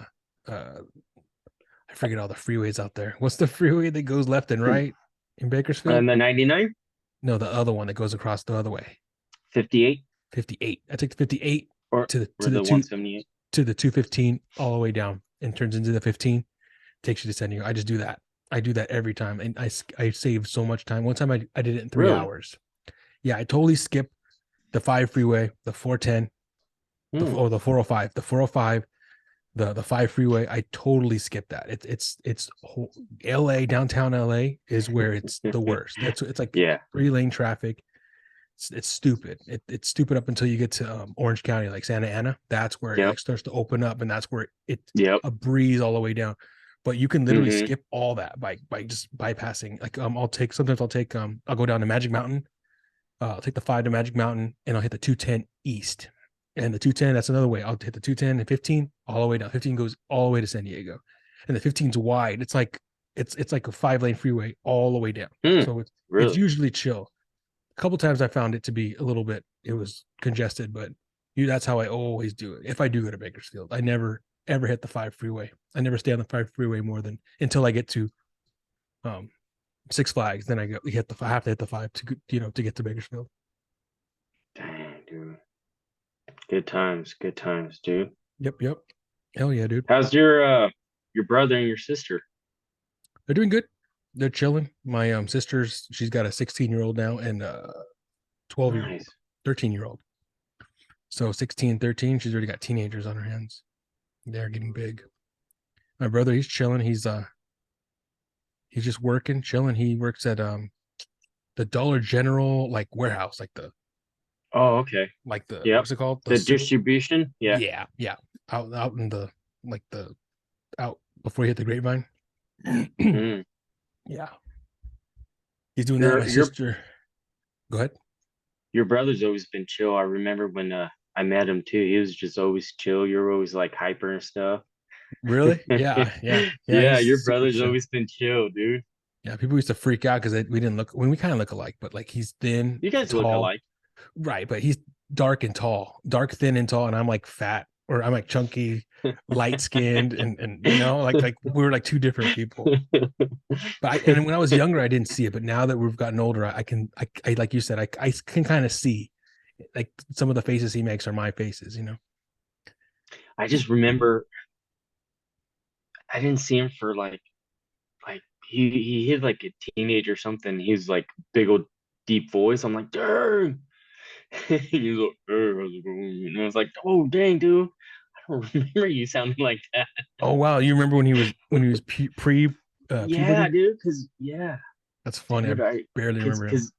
I forget all the freeways out there. What's the freeway that goes left and right in Bakersfield? And the 99, No, the other one that goes across the other way. 58, 58. I take the 58 or to the or the 178. 215 all the way down and turns into the 15. Takes you to San Diego. I just do that. I do that every time, and I save so much time. One time I did it in three Really? hours. Yeah, I totally skip the 5 freeway, the 410, Hmm. the 405, the 405, the 5 freeway. I totally skip that. It's LA, downtown LA is where it's the worst. It's like Yeah. 3-lane traffic. It's stupid. It's stupid up until you get to Orange County, like Santa Ana. That's where it Yep. like starts to open up, and that's where it's Yep. a breeze all the way down. But you can literally Mm-hmm. skip all that by just bypassing. Like I'll go down to Magic Mountain. I'll take the 5 to Magic Mountain, and I'll hit the 210 east. And the 210, that's another way. I'll hit the 210 and 15 all the way down. 15 goes all the way to San Diego, and the 15's wide. It's like a 5-lane freeway all the way down. Hmm. So it's Really? usually chill. A couple times I found it to be a little bit, it was congested, but that's how I always do it. If I do go to Bakersfield, I never ever hit the 5 freeway. I never stay on the 5 freeway more than until I get to um Six Flags. Then I have to hit the 5 to to get to Bakersfield. Dang, dude. Good times, dude. Yep, yep. Hell yeah, dude. How's your brother and your sister? They're doing good. They're chilling. My sister's she's got a 16-year-old now and a 12-year-old, Nice. 13-year-old. So 16, 13, she's already got teenagers on her hands. They're getting big. My brother, he's chilling. He's just working, chilling. He works at the Dollar General like warehouse, Oh, okay. like the Yep. what's it called? The The super distribution? Yeah. yeah, yeah. Out in the like the out before you hit the grapevine. Mm. Yeah. He's doing that. Your My your sister. Go ahead. your brother's always been chill. I remember when I met him too. He was just always chill. You're always like hyper and stuff. Really? Yeah, yeah, yeah. Yeah, He's your super brother's chill. always been chill, dude. Yeah, people used to freak out because we didn't look when we kind of look alike, but like he's thin, You guys look tall, alike. right? But he's dark and tall, dark, thin, and tall, and I'm like fat, or I'm like chunky, light skinned, and like we were like two different people. But and when I was younger, I didn't see it, but now that we've gotten older, I like you said, I can kind of see like some of the faces he makes are my faces. I just remember I didn't see him for like he hit like a teenager or something. He's like big old deep voice. I'm like, dang. He's like, hey, how's it going? And I was like, oh dang, dude. I don't remember you sounding like that. Oh wow, you remember when he was pre Yeah, puberty? dude, cause yeah, That's funny. I dude, I barely cause remember him. cause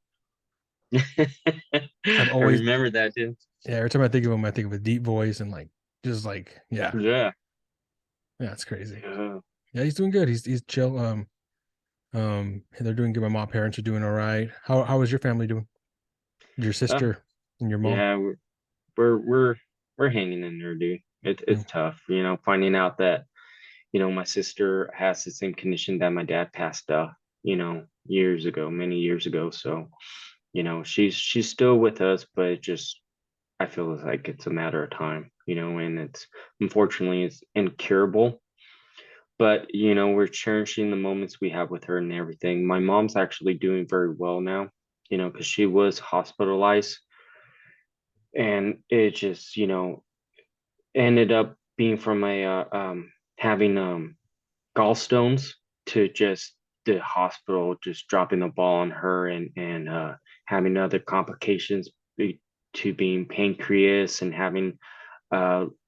I've I always remember that, dude. yeah. Every time I think of him, I think of a deep voice and like just like yeah, Yeah. yeah. It's crazy. Yeah. Yeah, he's doing good. He's chill. They're doing good. My parents are doing all right. How is your family doing? Your Uh, sister and your mom? yeah, we're we're we're hanging in there, dude. Yeah. It's tough, finding out that, my sister has the same condition that my dad passed years ago, many years ago. So, she's still with us, but it just I feel like it's a matter of time, and it's unfortunately it's incurable. But, we're cherishing the moments we have with her and everything. My mom's actually doing very well now, because she was hospitalized and it just, ended up being from having gallstones to just the hospital just dropping the ball on her and having other complications to being pancreas and having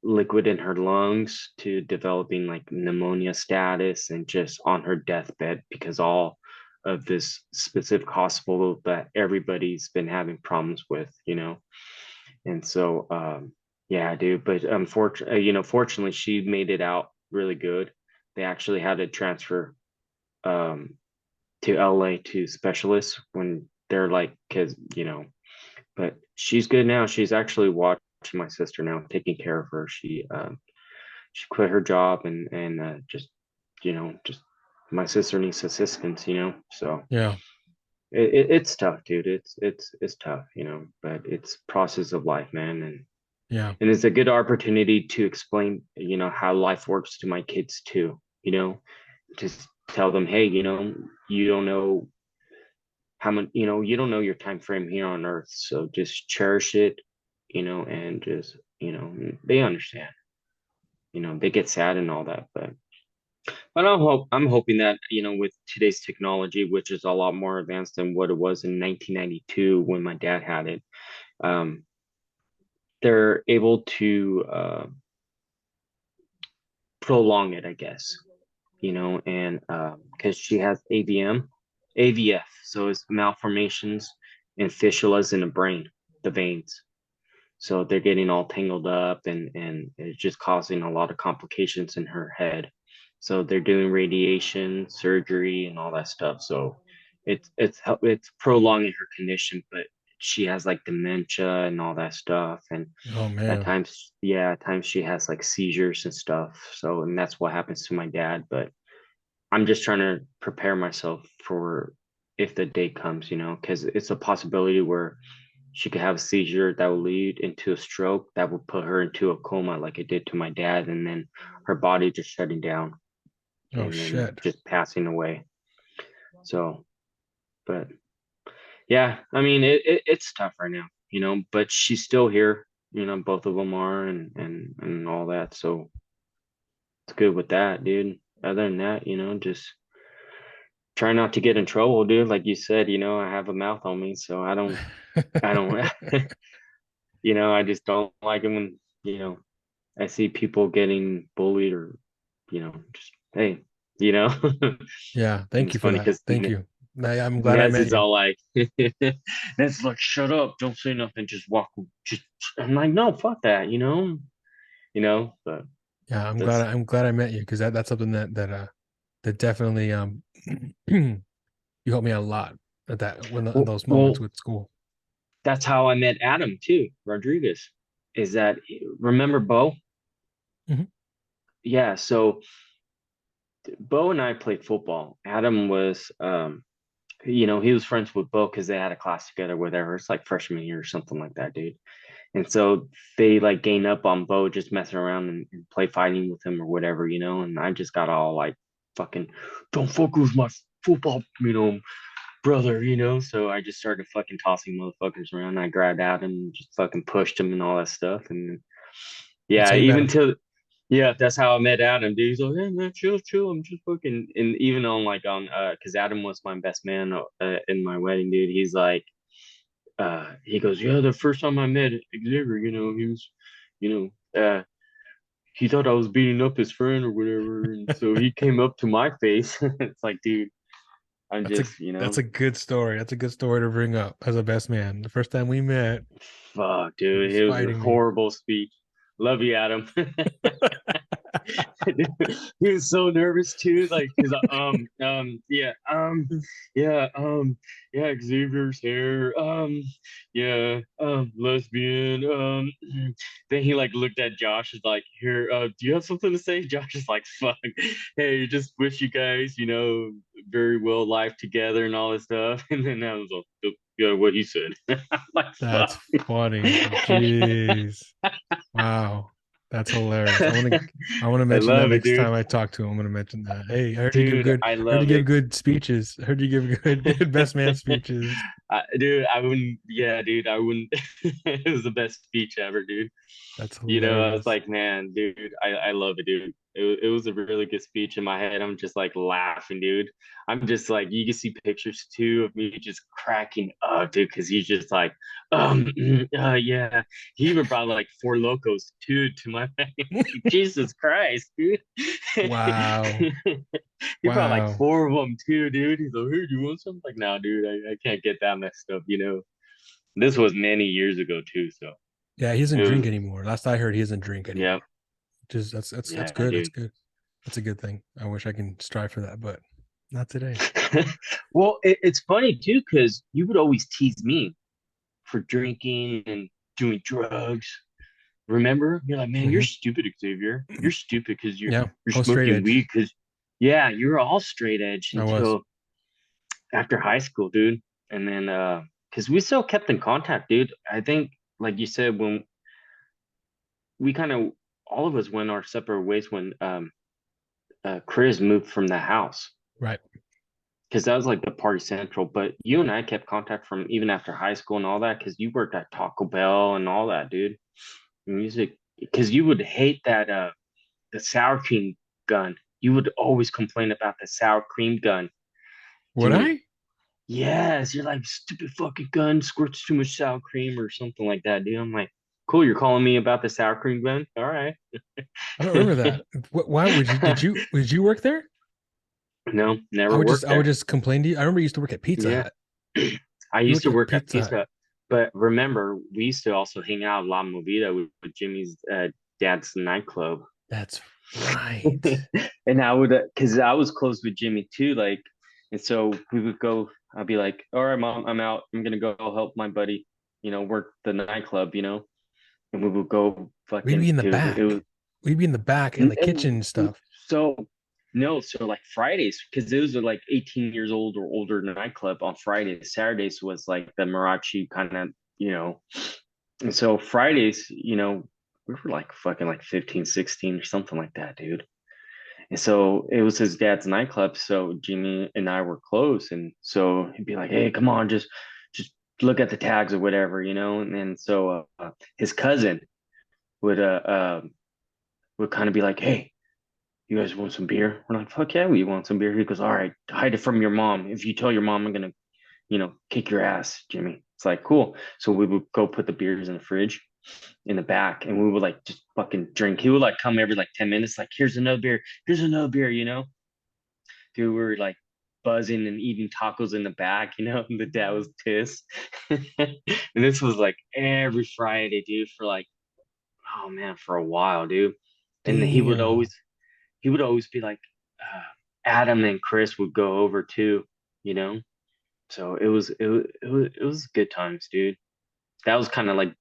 liquid in her lungs to developing like pneumonia status and just on her deathbed because all of this specific hospital that everybody's been having problems with, and so, yeah, dude. But unfortunately, fortunately, she made it out really good. They actually had to transfer um, to LA to specialists when they're like, because But she's good now. She's actually watching my sister now, taking care of her. She quit her job and just my sister needs assistance. So Yeah. it's tough, dude. It's tough, but it's process of life, man, Yeah. and it's a good opportunity to explain how life works to my kids too, just tell them, hey, you don't know how much, you don't know your time frame here on earth, so just cherish it, and just, they understand, they get sad and all that, but I'm hoping that, with today's technology, which is a lot more advanced than what it was in 1992 when my dad had it, um, they're able to prolong it, I guess, and because she has AVF, so it's malformations and fistulas in the brain, the veins. So they're getting all tangled up and it's just causing a lot of complications in her head. So they're doing radiation, surgery, and all that stuff. So it's prolonging her condition, but she has like dementia and all that stuff. And Oh at man. times, yeah, at times she has like seizures and stuff. So, and that's what happens to my dad. But I'm just trying to prepare myself for if the day comes, because it's a possibility where she could have a seizure that will lead into a stroke that will put her into a coma like it did to my dad, and then her body just shutting down Oh and then shit. just passing away. So, but yeah, I mean, it's tough right now, but she's still here, both of them are, and all that. So it's good with that, dude. Other than that, just try not to get in trouble, dude. Like you said, I have a mouth on me, so I don't, I just don't like it when, I see people getting bullied or, just, hey, you know, and Yeah. Thank it's you for funny that. because Thank you. I'm glad I Nez met is you. all like, Nez is like, shut up, don't say nothing, just walk, just, I'm like, no, fuck that, but Yeah, that's, I'm glad I met you because that's something that definitely you helped me out a lot at that when in well, those moments well, with school. that's how I met Adam too, Rodriguez, is that, remember Bo? Mhm. Yeah, so Bo and I played football. Adam was, he was friends with Bo because they had a class together, whatever. It's like freshman year or something like that, dude. And so they like gain up on Bo just messing around and play fighting with him or whatever, and I just got all like fucking don't fuck with my football, brother, So I just started fucking tossing motherfuckers around. I grabbed at him and just fucking pushed him and all that stuff. And The yeah, same even Adam. to Yeah, that's how I met Adam, dude. He's like, hey man, chill, chill. I'm just fucking, and even on like on because Adam was my best man in my wedding, dude. He's like, he goes, yeah, the first time I met Xavier, he was, you he thought I was beating up his friend or whatever, and so he came up to my face. It's like, dude, I'm That's a just, that's a good story. That's a good story to bring up as a best man. The first time we met, fuck, he dude, was it was a fighting me. horrible speech. Love you, Adam. He was so nervous too, like because yeah yeah Xavier's here, lesbian, then he like looked at Josh, is like, here, do you have something to say? Josh is like, fuck, hey, just wish you guys very well life together and all this stuff. And then I was like, yeah, what he said. I'm like, That's fuck. funny. Jeez. Wow. That's hilarious. I want to I mention that love it, next dude. time I talk to him. I'm going to mention that. Hey, Dude, I heard you love give it. good speeches. Heard you give good best man speeches. Dude, I wouldn't. Yeah, dude, I wouldn't. It was the best speech ever, dude. That's I was hilarious. like, man, dude, I love it, dude. It was a really good speech in my head. I'm just like laughing, dude. I'm just like, you can see pictures too of me just cracking up, dude, because he's just like, yeah. He even brought like four locos too to my Jesus Christ, dude. Wow. He brought like Wow. four of them too, dude. He's like, hey, do you want something? Like, no, dude, I can't get that messed up. This was many years ago too, so Yeah, he it doesn't drink was, anymore. Last I heard, he doesn't drink yeah, anymore. Just that's yeah, good. That's dude. good. That's a good thing. I wish I can strive for that, but not today. Well, it's funny too, because you would always tease me for drinking and doing drugs. Remember? You're like, man, you're Hmm. stupid, Xavier. You're stupid because you're Yeah, you're I was straight smoking edge. weed. Because yeah, you're all straight edge I was. until after high school, dude. And then because we still kept in contact, dude. I think, like you said, when we kind of all of us went our separate ways when Chris moved from the house, Right. because that was like the party central. But you and I kept contact from even after high school and all that, because you worked at Taco Bell and all that, dude. Music, because you would hate that the sour cream gun. You would always complain about the sour cream gun, Would dude. I? Yes, you're like, stupid fucking gun squirts too much sour cream or something like that, dude. I'm like, cool, you're calling me about the sour cream gun? All right. I don't remember that. Why would you? Did you work there? No, never worked I would there. just complain to you. I remember you used to work at Pizza Yeah. Hut. I You used worked to at work at Pizza Hut. Pizza Hut, but remember, we used to also hang out at La Movida with Jimmy's dad's nightclub. That's right. And I would, because I was close with Jimmy too, like, and so we would go. I'd be like, "All right, mom, I'm out. I'm gonna go help my buddy, work the nightclub. And we would go We'd fucking, be in the dude. It was back. We'd be in the back in the kitchen and stuff. so no, so like Fridays, because those are like 18 years old or older nightclub on Fridays. Saturdays was like the Marachi kind of, you know. And so Fridays, we were like fucking like 15, 16 or something like that, dude. And so it was his dad's nightclub. So Jimmy and I were close. And so he'd be like, hey, come on, just look at the tags or whatever. And then so his cousin would would kind of be like, hey, you guys want some beer? We're like, fuck yeah, we want some beer. He goes, all right, hide it from your mom. If you tell your mom, I'm gonna, kick your ass, Jimmy. It's like, cool. So we would go put the beers in the fridge in the back, and we would like just fucking drink. He would like come every like 10 minutes, like, here's another beer. Dude, we were like buzzing and eating tacos in the back. And the dad was pissed. And this was like every Friday, dude, for like, oh man, for a while, dude. And Damn. he would always be like, uh, Adam and Chris would go over too, you know. So it was good times, dude. That was kind of like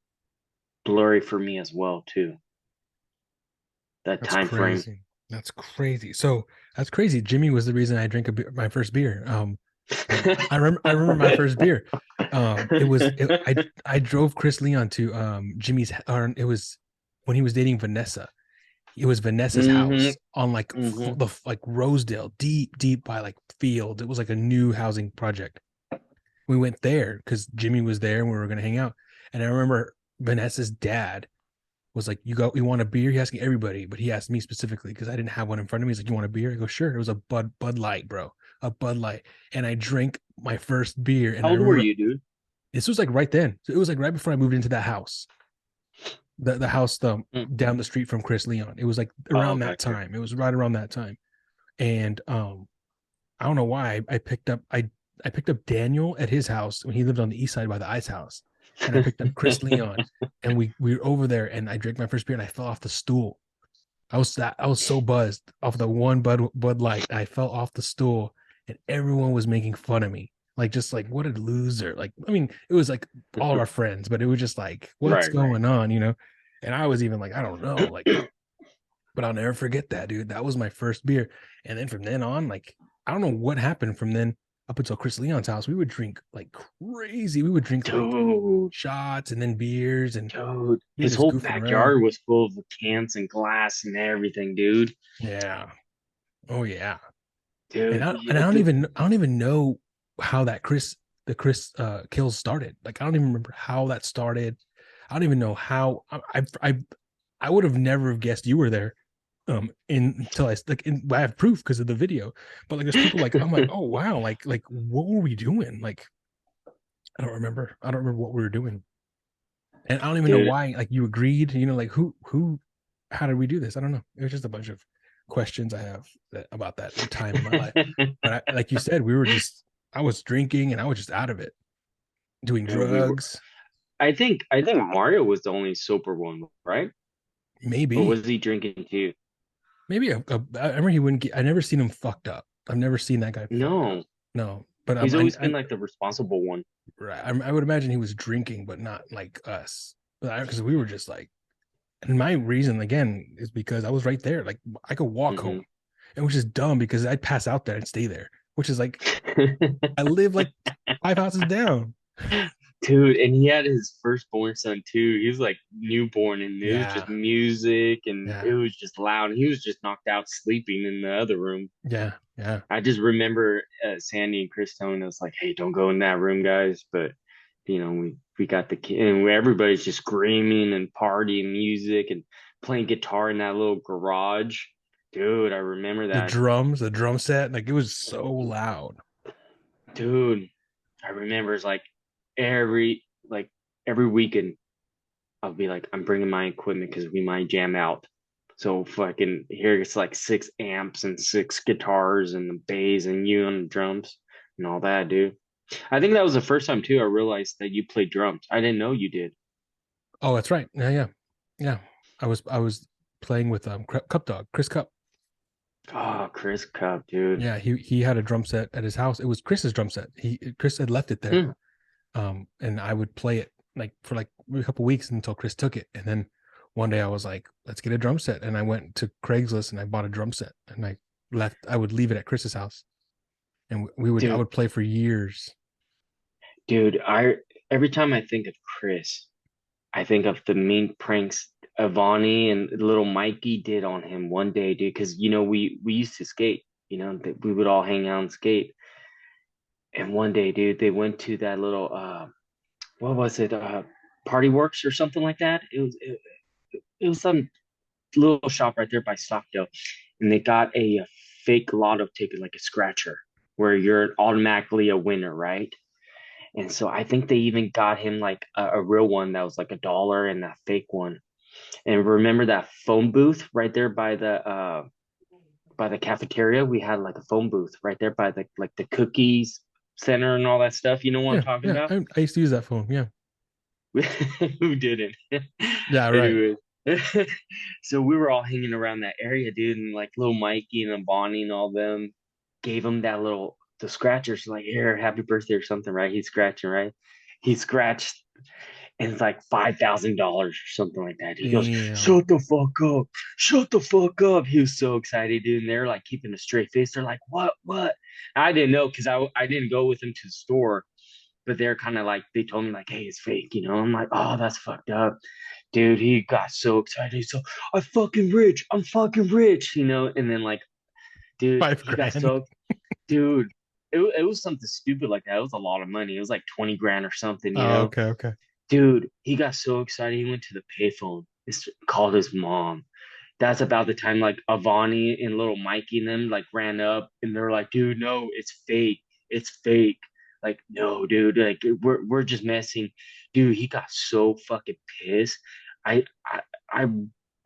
blurry for me as well too. That That's time frame. crazy. That's crazy. So that's crazy. Jimmy was the reason I drank my first beer. I remember my first beer. I drove Chris Leon to Jimmy's, or it was when he was dating Vanessa. It was Vanessa's Mm-hmm. house on like Mm-hmm. like Rosedale, deep by like field. It was like a new housing project. We went there because Jimmy was there and we were gonna hang out. And I remember Vanessa's dad was like, you want a beer? He asking everybody, but he asked me specifically because I didn't have one in front of me. He's like, you want a beer? I go, sure. It was a Bud Light, bro, a Bud Light, and I drank my first beer, and How I old were remember you, dude? this was like right then. So it was like right before I moved into that house, the house Mm. down the street from Chris Leon. It was like Oh, around that gotcha. time. It was right around that time, and I don't know why I picked up Daniel at his house when he lived on the east side by the ice house, and I picked up Chris Leon, and we were over there, and I drank my first beer, and I fell off the stool. I was so buzzed off the one Bud Light. I fell off the stool, and everyone was making fun of me. Like just like what a loser. Like I mean, it was like all of our friends, but it was just like what's Right, right. going on, you know? And I was even like I don't know, like but I'll never forget that, dude. That was my first beer. And then from then on, like, I don't know what happened from then up until Chris Leon's house. We would drink like crazy. We would drink like Dude, shots and then beers, and dude. we were His just whole goofing around. backyard was full of cans and glass and everything, dude. Yeah. Oh yeah. Dude, And yeah, dude. I don't even know how that Chris kills started. Like I don't even remember how that started. I don't even know how I would have never have guessed you were there until I like I have proof because of the video. But like there's people like I'm like, oh wow, like what were we doing? Like I don't remember what we were doing. And I don't even know Dude. why like you agreed, you know, like who how did we do this? I don't know. It was just a bunch of questions I have about that time in my life. But like you said, we were just I was drinking and I was just out of it, doing Dude, we were. drugs, I think Mario was the only sober one, right? Or maybe. was he drinking too? Maybe I remember he wouldn't get I never seen him fucked up. I've never seen that guy fucked up. No, No. But he's always been like the responsible one. right. I would imagine he was drinking, but not like us. Because we were just like, and my reason again is because I was right there. Like I could walk Hmm. home, and which is dumb because I'd pass out there and stay there, which is like I live like 5 houses down. Dude, and he had his firstborn son too. He was like newborn, and it was Yeah, just music, and yeah, it was just loud. And he was just knocked out sleeping in the other room. yeah, yeah. I just remember Sandy and Chris telling us like, "Hey, don't go in that room, guys." But we got the kid, and everybody's just screaming and partying music and playing guitar in that little garage. Dude, I remember that. The drum set, like it was so loud. Dude, I remember it's every like every weekend I'll be like, I'm bringing my equipment because we might jam out. So fucking here it's like 6 amps and 6 guitars and the bass and you on the drums and all that, dude. I think that was the first time too I realized that you played drums. I didn't know you did. Oh, that's right. Yeah, yeah, yeah. I was playing with Cup Dog, Chris Cup. Oh, Chris Cup, dude. Yeah, he had a drum set at his house. It was Chris's drum set. Chris had left it there. Hmm. And I would play it like for like a couple weeks until Chris took it. And then one day I was like, let's get a drum set. And I went to Craigslist and I bought a drum set and I would leave it at Chris's house and I Dude, would play for years. dude, I every time I think of Chris, I think of the mean pranks Avani and little Mikey did on him one day, dude. Because we used to skate. That we would all hang out and skate. And one day, dude, they went to that little what was it? Party Works or something like that. It was some little shop right there by Stockdale, and they got a fake lotto ticket, like a scratcher, where you're automatically a winner, right? And so I think they even got him like a real one that was like $1 and that fake one. And remember that phone booth right there by the cafeteria? We had like a phone booth right there by the cookies center and all that stuff. You know what I'm Yeah, talking yeah. about? I used to use that phone. Yeah, Who didn't? yeah, right. Anyways, so we were all hanging around that area, dude, and like little Mikey and Bonnie and all them gave him that little the scratchers, like here, happy birthday or something, right? He's scratching, right? He scratched and it's like $5,000 or something like that. He goes, Damn. "Shut the fuck up! Shut the fuck up!" He was so excited, dude. And they're like keeping a straight face. They're like, "What? What?" I didn't know because I didn't go with him to the store, but they're kind of like they told me like, "Hey, it's fake," you know. I'm like, "Oh, that's fucked up." Dude, he got so excited. He's so, I'm fucking rich. I'm fucking rich, you know? And then, like, dude, Five he got grand. so, dude, it was something stupid like that. It was a lot of money. It was like 20 grand or something, you Oh, know? okay, okay. Dude, he got so excited. He went to the payphone It's called his mom. That's about the time like Avani and little Mikey and them like ran up and they're like, dude, no, it's fake. It's fake. Like, no, dude, like we're just messing. Dude, he got so fucking pissed. I I I,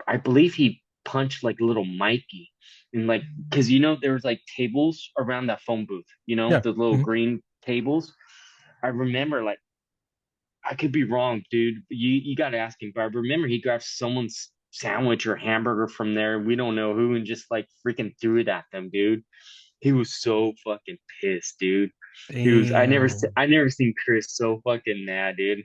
I believe he punched like little Mikey and like because there was like tables around that phone booth, Yeah. the little Mhm. green tables. I remember like I could be wrong, dude. You got to ask him. But I remember he grabbed someone's sandwich or hamburger from there. We don't know who, and just like freaking threw it at them, dude. He was so fucking pissed, dude. He was. Damn. I never seen Chris so fucking mad, dude.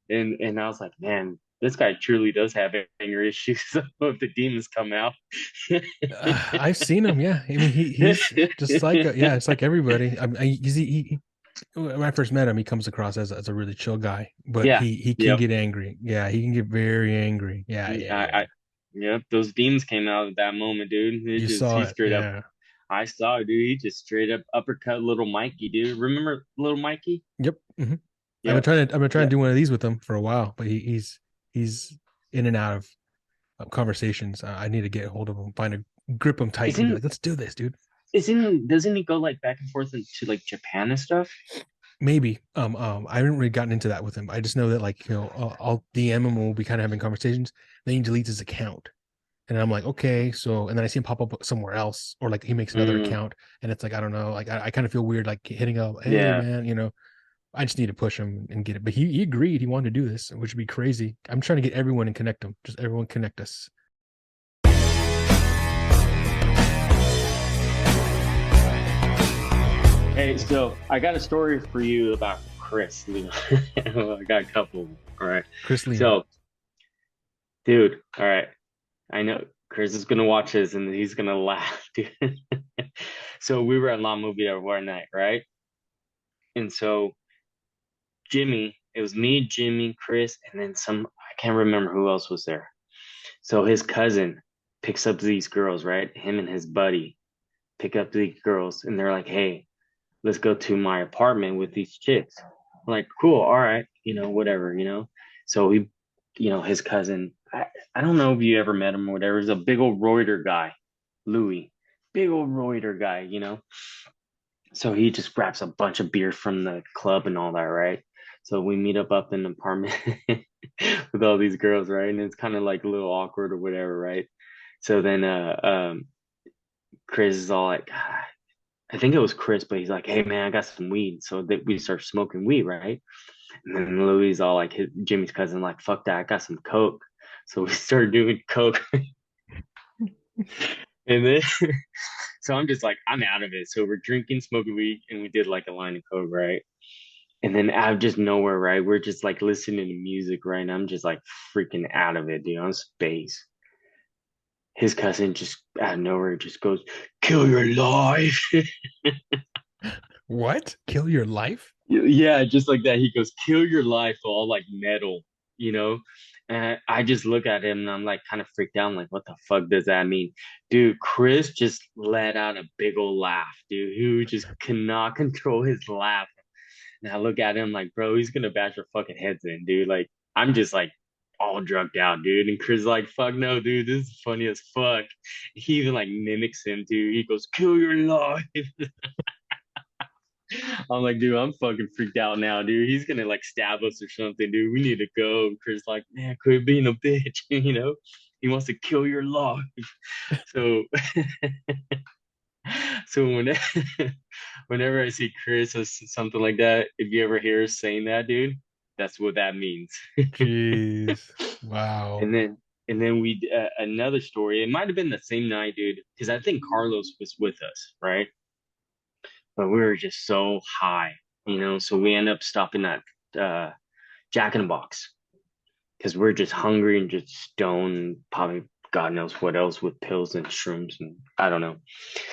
And I was like, man, this guy truly does have anger issues. If the demons come out. I've seen him. Yeah, I mean, he's just like yeah, it's like everybody. When I first met him, he comes across as a really chill guy, but Yeah. he can Yep. get angry. Yeah, he can get very angry. Yeah, yeah, yeah. Yep. Those demons came out at that moment, dude. You He saw it. straight up. Yeah. I saw it, dude. He just straight up uppercut little Mikey, dude. Remember little Mikey? Yep. Yep. I've been trying to Yep. do one of these with him for a while, but he's in and out of conversations. I need to get a hold of him, grip him tight, and be Isn't like, "Let's do this, dude." doesn't he go like back and forth into like Japan and stuff? Maybe. I haven't really gotten into that with him. I just know that like I'll DM him. We'll be kind of having conversations. Then he deletes his account, and I'm like, okay. So, and then I see him pop up somewhere else, or like he makes another Mm, account, and it's like I don't know. Like I kind of feel weird, like hitting up, hey yeah. man, I just need to push him and get it. But he agreed he wanted to do this, which would be crazy. I'm trying to get everyone and connect them. Just everyone connect us. Hey, so I got a story for you about Chris. I got a couple. All right. Chris Lima. So, dude, all right. I know Chris is gonna watch this and he's gonna laugh, dude. So we were at La Movie one night, right? And so it was me, Jimmy, Chris, and then I can't remember who else was there. So his cousin picks up these girls, right? Him and his buddy pick up these girls, and they're like, "Hey, let's go to my apartment with these chicks." I'm like, cool, all right, whatever. So his cousin, I don't know if you ever met him or whatever. He's a big old Reuter guy, Louis, big old Reuter guy. So he just grabs a bunch of beer from the club and all that, right? So we meet up in an apartment with all these girls, right? And it's kind of like a little awkward or whatever, right? So then Chris is all like, I think it was Chris, but he's like, hey man, I got some weed. So that we start smoking weed, right? And then Louis all like Jimmy's cousin, like, fuck that, I got some coke. So we started doing coke. And then so I'm just like, I'm out of it. So we're drinking, smoking weed, and we did like a line of coke, right? And then out of just nowhere, right? We're just like listening to music, right? And I'm just like freaking out of it, dude, on space. His cousin just out of nowhere just goes, kill your life. What? Kill your life? Yeah, just like that. He goes, kill your life, all like metal, you know? And I just look at him and I'm like kind of freaked out. I'm like, what the fuck does that mean? Dude, Chris just let out a big old laugh, dude. He just cannot control his laugh. And I look at him like, bro, he's gonna bash our fucking heads in, dude. Like, I'm just like all drugged out, dude. And Chris is like, fuck no, dude, this is funny as fuck. He even like mimics him, dude. He goes, kill your life. I'm like, dude, I'm fucking freaked out now, dude. He's gonna like stab us or something, dude. We need to go. And Chris like, man, quit being a bitch, He wants to kill your life. So, so whenever I see Chris or something like that, if you ever hear us saying that, dude, that's what that means. Jeez. Wow. And then we another story. It might have been the same night, dude, because I think Carlos was with us, right? But we were just so high, So we end up stopping at uh, Jack in the Box because we're just hungry and just stoned, probably God knows what else with pills and shrooms and I don't know.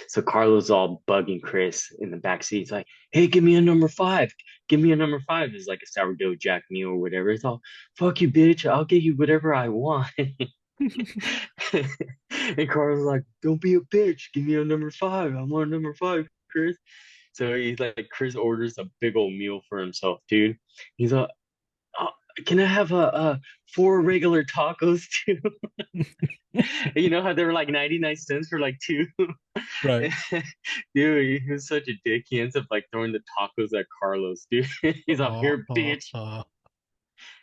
So Carlos all bugging Chris in the back seat. It's like, hey, give me a number five. Give me a number five. It's like a sourdough jack meal or whatever. It's all, fuck you, bitch. I'll get you whatever I want. And Carlos like, don't be a bitch. Give me a number five. I want a number five, Chris. So he's like, Chris orders a big old meal for himself, dude. He's like, oh. can I have a four regular tacos too? You know how they were like 99 cents for like two? Right. Dude, he was such a dick. He ends up like throwing the tacos at Carlos, dude. He's like, Oh, here, oh, bitch. oh,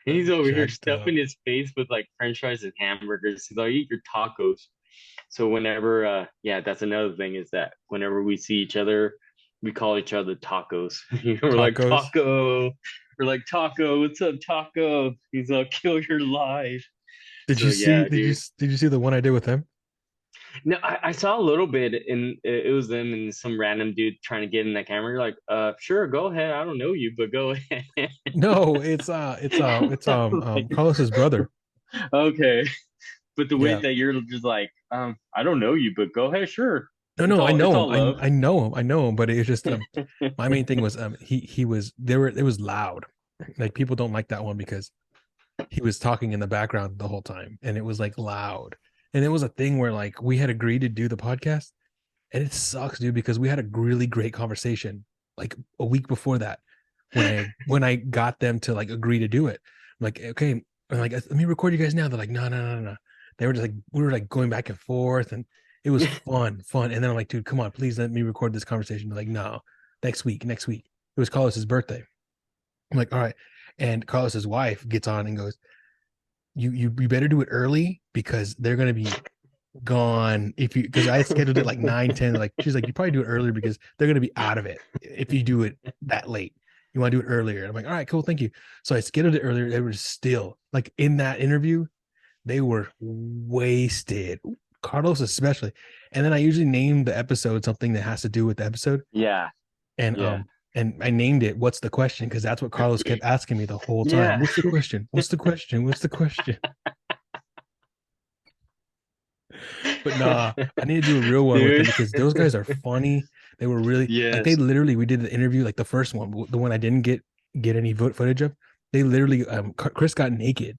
And he's over here jacked up. stuffing his face with like French fries and hamburgers. He's like, eat your tacos. So whenever, yeah, that's another thing is that whenever we see each other, we call each other tacos. We're like Tacos. taco. We're like taco. What's up, taco? He's like, kill your life. Did So you see? yeah, dude. Did you see the one I did with him? No, I saw a little bit, and it was them and some random dude trying to get in the camera. You're like, sure, go ahead. I don't know you, but go ahead. No, it's Like, Carlos's brother. okay, but the way Yeah. that you're just like, I don't know you, but go ahead, sure. No, It's no, I all it's know him. all love. I know him. I know him. But it was just my main thing was he was there were it was loud. Like people don't like that one because he was talking in the background the whole time and it was like loud. And it was a thing where like we had agreed to do the podcast and it sucks, dude, because we had a really great conversation like a week before that when I got them to like agree to do it. I'm like, okay, I'm like, let me record you guys now. They're like, no, no, no, no. They were just like, we were like going back and forth, and it was fun, fun. And then I'm like, dude, come on, please let me record this conversation. They're like, no, next week, next week. It was Carlos's birthday. I'm like, all right. And Carlos's wife gets on and goes, you better do it early because they're gonna be gone if you because I scheduled it like 9, 10. Like she's like, you probably do it earlier because they're gonna be out of it if you do it that late. You want to do it earlier. And I'm like, all right, cool, thank you. So I scheduled it earlier. They were still like in that interview, they were wasted. Carlos especially. And then I usually name the episode something that has to do with the episode. Yeah, And yeah, I named it "What's the question?" because that's what Carlos kept asking me the whole time. yeah. What's the question? What's the question? What's the question? But nah, I need to do a real one with them Dude. because those guys are funny. They were really like they Yes. literally we did the interview like the first one, the one I didn't get any footage of. They literally Chris got naked.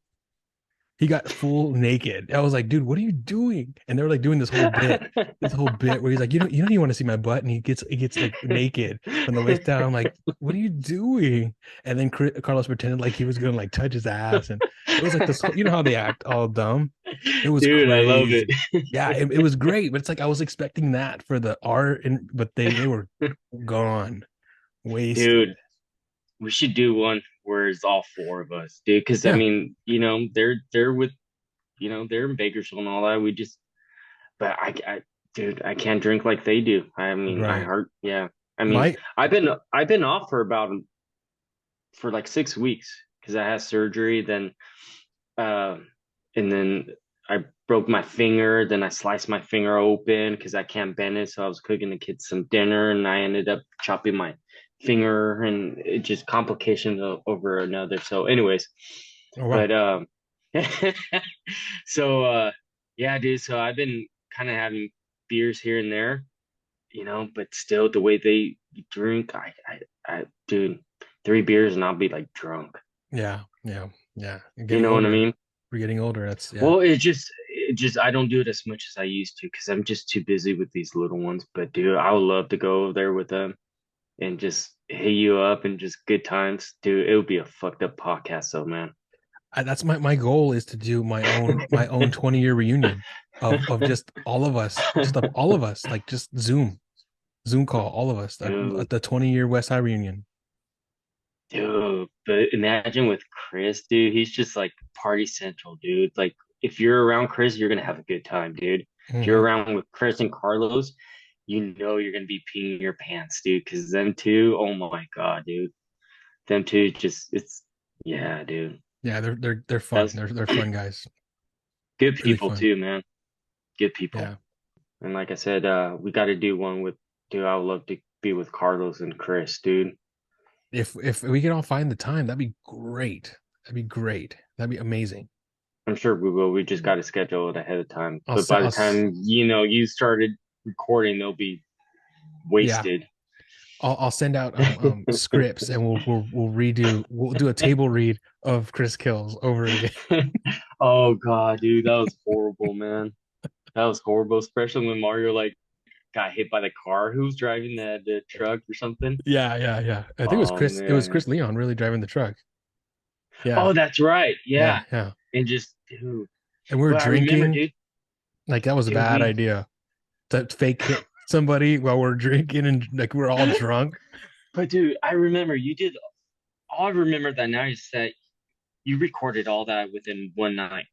He got full naked. I was like, dude, what are you doing? And they were like doing this whole bit where he's like, you don't even want to see my butt, and he gets like naked from the waist down. I'm like, what are you doing? And then Carlos pretended like he was gonna like touch his ass, and it was like this. You know how they act all dumb. It was Dude, I love it. crazy. Yeah, it was great, but it's like I was expecting that for the art, and but they were gone, wasted. Dude, we should do one where it's all four of us, dude. Because I Yeah, mean, they're with, they're in Bakersfield and all that. But dude, I can't drink like they do. I mean, I right. heart, yeah. I mean, My I've been off for like 6 weeks because I had surgery. Uh, and then I broke my finger. Then I sliced my finger open because I can't bend it. So I was cooking the kids some dinner, and I ended up chopping my finger, and it just complications over another. So, anyways, oh wow, but so yeah, dude. So I've been kind of having beers here and there, but still the way they drink, dude, 3 beers and I'll be like drunk. yeah, yeah, yeah. You're You getting know what I older. mean? We're getting older. That's yeah. Well, it just I don't do it as much as I used to because I'm just too busy with these little ones. But dude, I would love to go over there with them and just hit you up and just good times. Dude, it would be a fucked up podcast, though, man. That's my goal is to do my own 20-year reunion of just all of us, just of all of us, like just Zoom call all of us Dude, at the 20-year West Side reunion. dude, but imagine with Chris, dude, he's just like party central, dude. Like if you're around Chris, you're gonna have a good time, dude. If you're Mhm. around with Chris and Carlos, you're gonna be peeing your pants, dude. Because them two, oh my God, dude. Them two just yeah, dude. Yeah, they're fun. That's They're fun guys. good Really people fun. too, man. Good people. Yeah. And like I said, we got to do one with, dude. I would love to be with Carlos and Chris, dude. If we can all find the time, that'd be great. That'd be great. That'd be amazing. I'm sure we will. We just got to schedule it ahead of time. I'll But send. by the time you started recording, they'll be Yeah. wasted. I'll send out scripts and we'll do a table read of Chris Kills over again. Oh God, dude, that was horrible, man. That was horrible, especially when Mario like got hit by the car. Who's driving that truck or something? Yeah, yeah, yeah. I think Oh It was man, Chris Leon really driving the truck. Yeah, Oh, that's right. yeah, Yeah. yeah. And just, dude. And we were But I remember, drinking. dude, Like that was a dude, bad we, idea to fake hit somebody while we're drinking and like we're all drunk. but dude, I remember you did, all I remember that night is that you recorded all that within one night.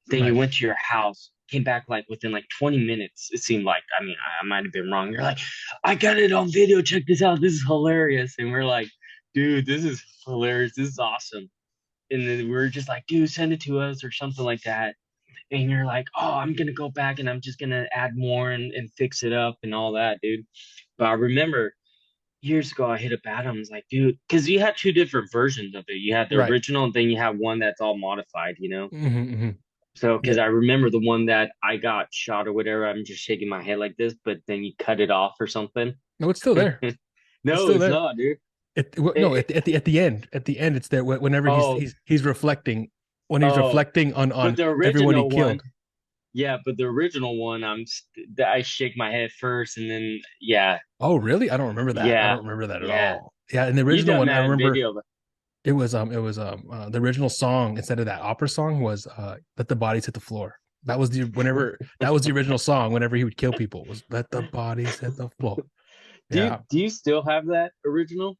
Then you Right. went to your house, came back like within like 20 minutes. It seemed like, I mean, I might have been wrong. You're like, I got it on video. Check this out. This is hilarious. And we're like, dude, this is hilarious. This is awesome. And then we were just like, dude, send it to us or something like that. And you're like, oh, I'm gonna go back and I'm just gonna add more and fix it up and all that, dude. But I remember years ago, I hit up Adams like, dude, because you had two different versions of it. You had the Right. original, and then you have one that's all modified, you know. Hmm. So, Yeah. because I remember the one that I got shot or whatever, I'm just shaking my head like this, but then you cut it off or something. No, it's still there. It's No, still it's there. not, dude. No, It, at the end, it's there. Whenever oh, he's reflecting, when he's oh, reflecting but on the everyone he original one, killed. yeah, but the original one, I shake my head first, and then yeah, Oh, really? I don't remember that. I yeah, don't remember that at yeah. all. Yeah, in the You original done one, I that remember video, but it was the original song instead of that opera song was "Let the Bodies Hit the Floor." That was the whenever that was the original song. Whenever he would kill people, was "Let the bodies hit the floor." Yeah, do you still have that original?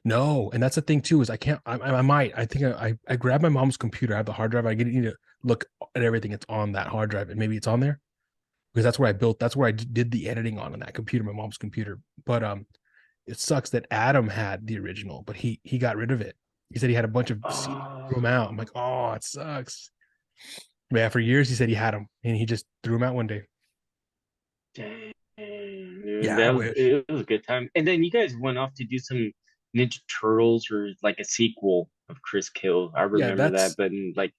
no, and that's the thing too is I can't. I might. I think I grabbed my mom's computer. I have the hard drive. I need to look at everything that's on that hard drive, and maybe it's on there because that's where I built. That's where I did the editing on that computer, my mom's computer. But it sucks that Adam had the original, but he got rid of it. He said he had a bunch of CDs, threw them Oh, out. I'm like, oh, it sucks. But yeah, for years he said he had them, and he just threw them out one day. dang, dude, Yeah, I that was wish. it was a good time. And then you guys went off to do some Ninja Turtles or like a sequel of Chris Kill. I Yeah, remember that, that's but like,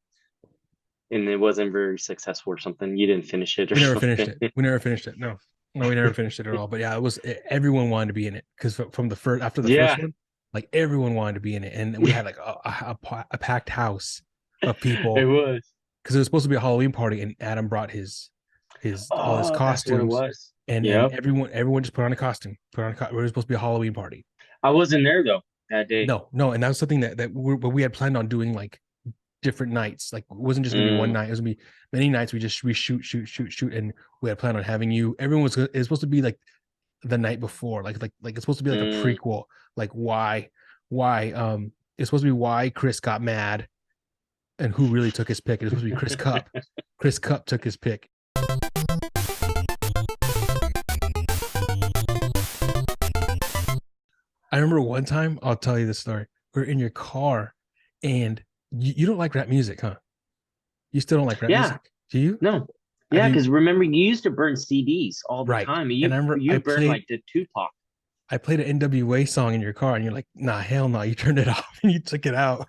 and it wasn't very successful or something. You didn't finish it or we never finished something. it. We never finished it. No, no, we never finished it at all. But yeah, it was everyone wanted to be in it because from the first after the first Yeah, one, like everyone wanted to be in it, and we had like a packed house of it people was. because it was supposed to be a Halloween party, and Adam brought his all his Oh, that's what it costumes, was. and Yep. everyone just put on a costume, it was supposed to be a Halloween party. I wasn't there though that day. No, no, and that was something we had planned on doing like different nights. Like it wasn't just gonna be one Mm, night. It was gonna be many nights. We shoot, and we had planned on having you. Everyone was it was supposed to be like the night before, like it's supposed to be like a mm. prequel. Like why it's supposed to be why Chris got mad and who really took his pick. It was supposed to be Chris Cup. Chris Cup took his pick. I remember one time, I'll tell you this story. We're in your car and you don't like rap music, huh? You still don't like rap Yeah, music, do you? no. Have Yeah, you? because remember you used to burn CDs all the Right. time. And I remember You burned like the Tupac. I played an NWA song in your car, and you're like, "Nah, hell no!" You turned it off and you took it out.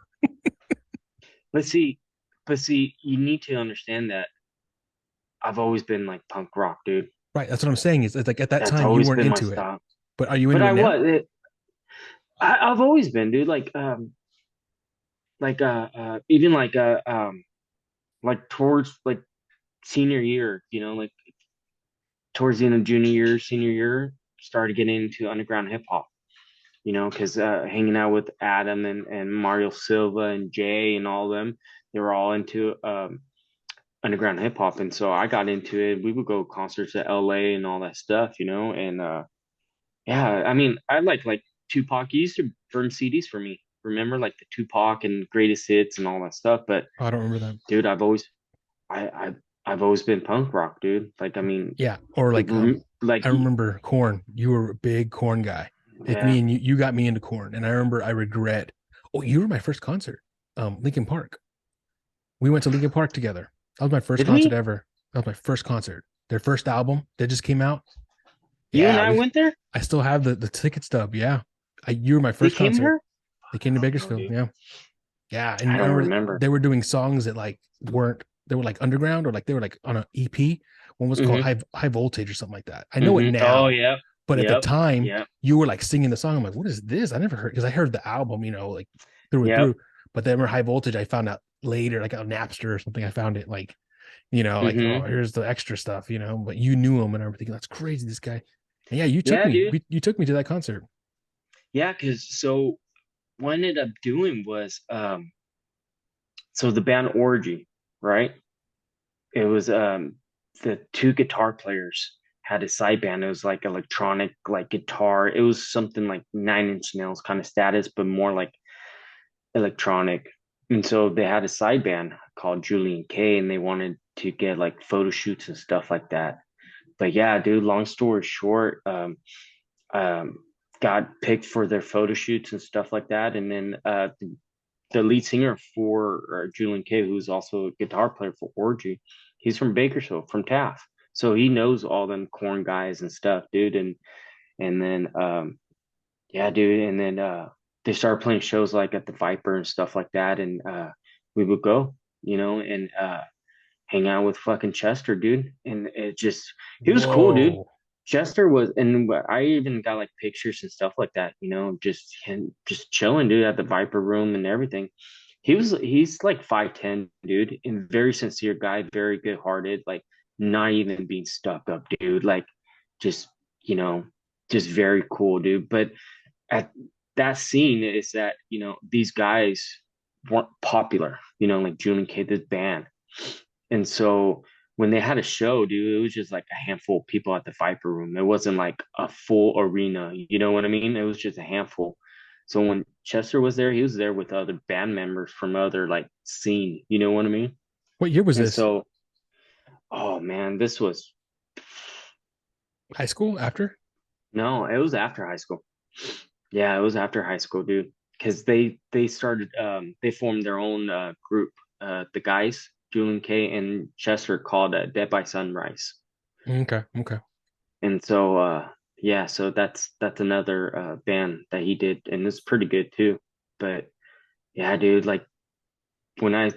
Let's see, but see, you need to understand that I've always been like punk rock, dude. Right. That's what I'm saying. Is it's like at that That's time you always weren't been my into it, style. but are you But into I it now? was I've always been, dude. Even like towards like senior year, you know, like towards the end of junior year, senior year, started getting into underground hip hop. You know, because hanging out with Adam and Mario Silva and Jay and all of them, they were all into underground hip hop, and so I got into it. We would go to concerts at LA and all that stuff, you know, and yeah, I mean, I like Tupac. He used to burn CDs for me. Remember, like the Tupac and greatest hits and all that stuff. But Oh, I don't remember that. dude, I've always been punk rock, dude. Like, I mean, Yeah. Or like like I remember Corn. You were a big Corn guy. Like yeah. me and you got me into Corn, and I remember I regret. Oh, you were my first concert. Lincoln Park. We went to Lincoln Park together. That was my first Did concert we? ever. That was my first concert. Their first album that just came out. You and Yeah, I we. went there. I still have the ticket stub. Yeah, you were my They first came concert. here. They came to I don't know, Bakersfield. dude. Yeah, yeah, I and I don't remember remember. they were doing songs that like weren't they were like underground or like they were like on an EP. One was called Mm-hmm. High Voltage or something like that. I know it Mm-hmm. Oh, now, yep. but at the Yep. time Yep. you were like singing the song. I'm like, what is this? I never heard because I heard the album, like through and Yep. through. But then High Voltage, I found out later, like on Napster or something. I found it like like, oh, Mm-hmm. here's the extra stuff, but you knew him and everything. That's crazy, this guy. And yeah, Yeah, dude. you took me to that concert. Yeah, because so what I ended up doing was So the band Orgy, right? It was the two guitar players had a side band. It was like electronic, like guitar. It was something like Nine Inch Nails kind of status, but more like electronic. And so they had a side band called Julian K, and they wanted to get like photo shoots and stuff like that. But yeah, dude, long story short, um, got picked for their photo shoots and stuff like that. And then the lead singer for Julian K, who's also a guitar player for Orgy, he's from Bakersfield, from Taft. So he knows all them corn guys and stuff, dude. And then yeah, dude, and then they started playing shows like at the Viper and stuff like that, and we would go, and hang out with fucking Chester, dude. And it just he was cool, dude. Whoa. Chester was, and I even got like pictures and stuff like that, just him just chilling, dude, at the Viper room and everything. He's like 5'10", dude, and very sincere guy, very good hearted, like not even being stuck up, dude. Like just, you know, just very cool, dude. But at that scene is that, these guys weren't popular, like Julian K, this band. And so when they had a show, dude, it was just like a handful of people at the Viper Room. It wasn't like a full arena. You know what I mean? It was just a handful. So when Chester was there, he was there with other band members from other like scene. You know what I mean? What year was And this? so, oh man, this was High school? After? no, it was after high school. Yeah, it was after high school, dude. Because they started they formed their own group, the guys, Julian K and Chester, called Dead by Sunrise. Okay. Okay. And so yeah, so that's another band that he did, and it's pretty good too. But yeah, dude, like when I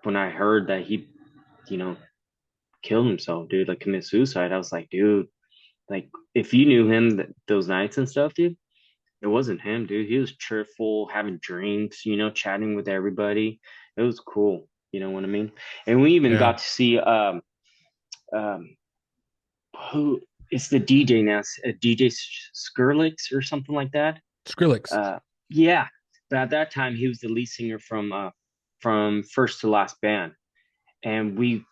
when I heard that he, you know, killed himself, dude, like committed suicide, I was like, dude, like if you knew him those nights and stuff, dude, it wasn't him, dude. He was cheerful, having drinks, chatting with everybody. It was cool, you know what I mean? And we even Yeah. got to see um who is the DJ now? DJ Skrillex or something like that. Skrillex. Yeah, but at that time he was the lead singer from First to Last Band, and we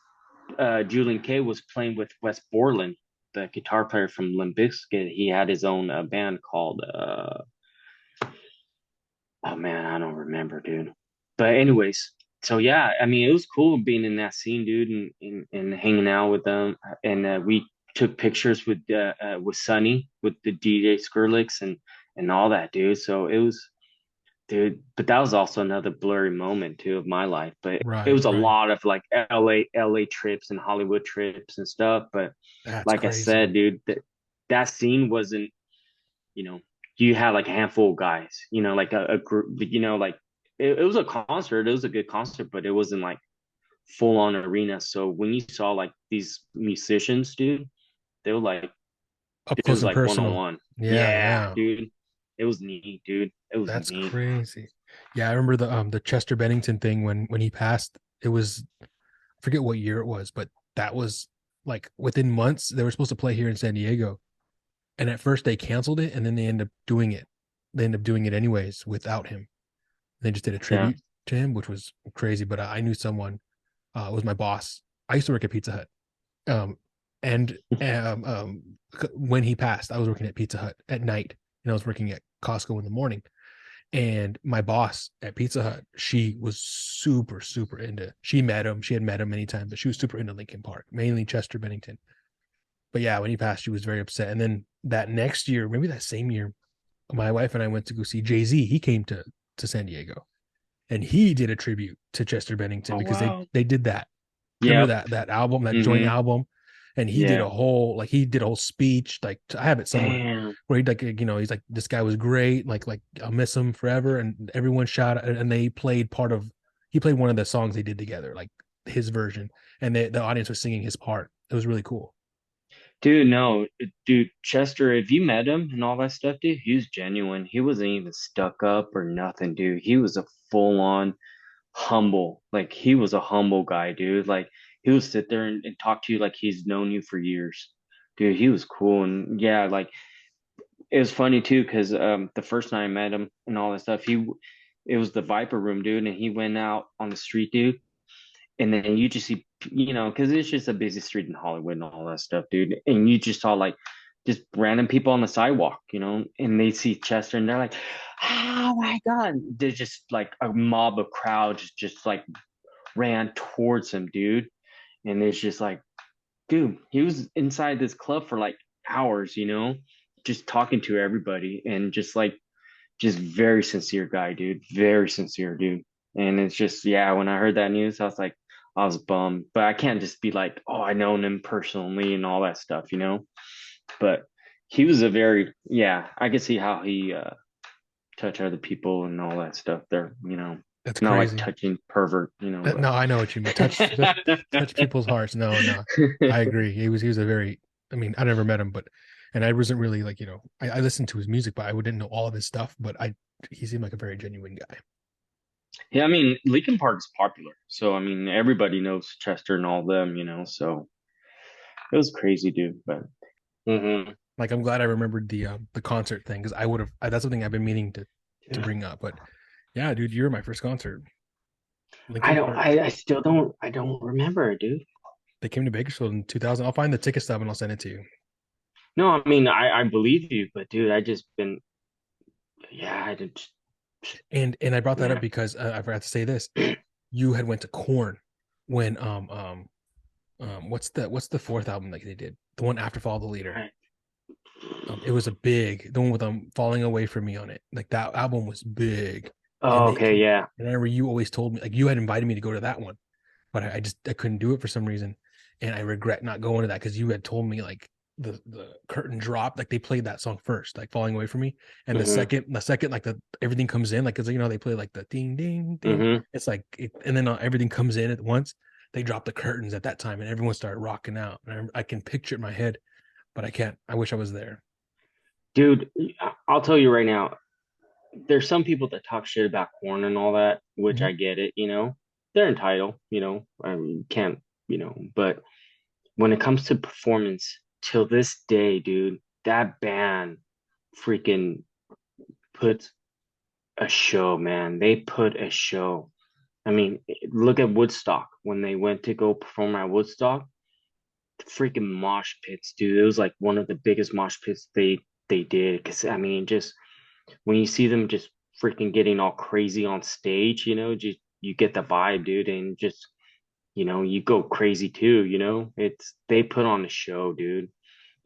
Julian K was playing with Wes Borland, the guitar player from Limp Bizkit. He had his own band called oh man, I don't remember, dude. But anyways, so yeah, I mean, it was cool being in that scene, dude, and hanging out with them. And we took pictures with Sonny, with the DJ Skrillex and all that, dude. So it was, dude. But that was also another blurry moment too of my life. But it Right. was a Right. lot of like LA trips and Hollywood trips and stuff. But That's like I crazy. said, dude, that scene wasn't, you know, you had like a handful of guys, like a group, like it was a concert, it was a good concert, but it wasn't like full on arena. So when you saw like these musicians, dude, they were like, Up it close was and like one on personal. one. Yeah. Yeah, Yeah. dude. It was neat, dude. It was That's neat. crazy. Yeah, I remember the Chester Bennington thing when he passed. It was, I forget what year it was, but that was like within months they were supposed to play here in San Diego. And at first they canceled it and then they ended up doing it. They ended up doing it anyways without him. They just did a Yeah. tribute to him, which was crazy. But I knew someone, it was my boss. I used to work at Pizza Hut. Um, and when he passed, I was working at Pizza Hut at night and I was working at Costco in the morning. And my boss at Pizza Hut, she was super, super into. She met him. She had met him many times, but she was super into Lincoln Park, mainly Chester Bennington. But yeah, when he passed, she was very upset. And then that next year, maybe that same year, my wife and I went to go see Jay Z. He came to San Diego, and he did a tribute to Chester Bennington Oh because wow. they did that. Remember Yep. that album, that joint Mm-hmm. album, and Yeah. he did a whole speech. Like I have it somewhere Damn. where he like he's like this guy was great. Like I'll miss him forever, and everyone shot and they played part of he played one of the songs they did together, like his version, and the audience was singing his part. It was really cool. Dude, no, dude, Chester, if you met him and all that stuff, dude, he was genuine. He wasn't even stuck up or nothing, dude. He was a full on humble. Like he was a humble guy, dude. Like he would sit there and talk to you like he's known you for years. Dude, he was cool. And yeah, like it was funny too, because the first time I met him and all that stuff, It was the Viper Room, dude, and he went out on the street, dude. And then you just see, because it's just a busy street in Hollywood and all that stuff, dude. And you just saw like just random people on the sidewalk, and they see Chester and they're like, oh my God. There's just like a mob of crowds just like ran towards him, dude. And it's just like, dude, he was inside this club for like hours, just talking to everybody and just very sincere guy, dude. Very sincere, dude. And it's just, yeah, when I heard that news, I was bummed. But I can't just be like, oh, I know him personally and all that stuff. But he was yeah, I could see how he touch other people and all that stuff there, That's not like crazy. touching pervert, No, I know what you mean. Touch people's hearts. No, no, I but agree. He was a very. I mean, I never met him, but and I wasn't really like I listened to his music, but I didn't know all of his stuff. But he seemed like a very genuine guy. yeah, I mean, Lincoln Park is popular. So, I mean, everybody knows Chester and all them, so it was crazy, dude. But hmm Like I'm glad I remembered the concert thing because I would have. That's something I've been meaning to yeah. bring up. But yeah, dude, you're my first concert. I Lincoln don't, Park. I still I don't remember it, dude. They came to Bakersfield in 2000. I'll find the ticket stub and I'll send it to you. No, I mean, I believe you, but dude, I just been, yeah, I didn't, And I brought that up man. because I forgot to say this. You had went to Corn when what's the fourth album like they did? The one after Follow the Leader. I, It was a big the one with Falling Away from Me on it. Like that album was big. And oh, they okay, yeah. and I remember you always told me like you had invited me to go to that one, but I couldn't do it for some reason. And I regret not going to that because you had told me like the curtain dropped, like they played that song first, like Falling Away from Me. And the hmm second like the everything comes in, like because they play like the ding ding ding. hmm It's like and then everything comes in at once. They dropped the curtains at that time and everyone started rocking out. And I can picture it in my head, but I can't. I wish I was there. Dude, I'll tell you right now, there's some people that talk shit about corn and all that, which Mhm. I get it, they're entitled, I mean, can't, but when it comes to performance, till this day, dude, that band freaking puts a show, man. They put a show. I mean, look at Woodstock when they went to go perform at Woodstock. The freaking mosh pits, dude. It was like one of the biggest mosh pits they did. Because I mean, just when you see them just freaking getting all crazy on stage, just you get the vibe, dude, and just you go crazy too. It's they put on a show, dude.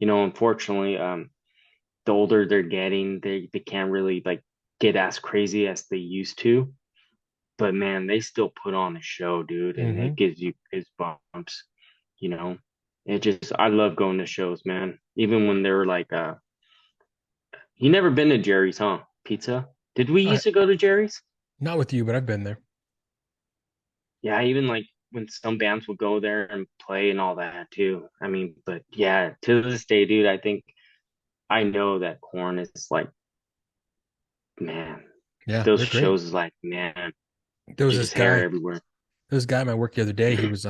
Unfortunately, the older they're getting, they can't really like get as crazy as they used to. But man, they still put on a show, dude, and it Mm-hmm. gives you goosebumps. You know, it just I love going to shows, man. Even when they're like, you never been to Jerry's, huh? Pizza? Did we I used to go to Jerry's? Not with you, but I've been there. Yeah, even like when some bands would go there and play and all that too. I mean, but yeah, to this day, dude, I think I know that Corn is like, man, Yeah, those they're great. shows is like, man, There was just hair everywhere. this guy at my work the other day. He was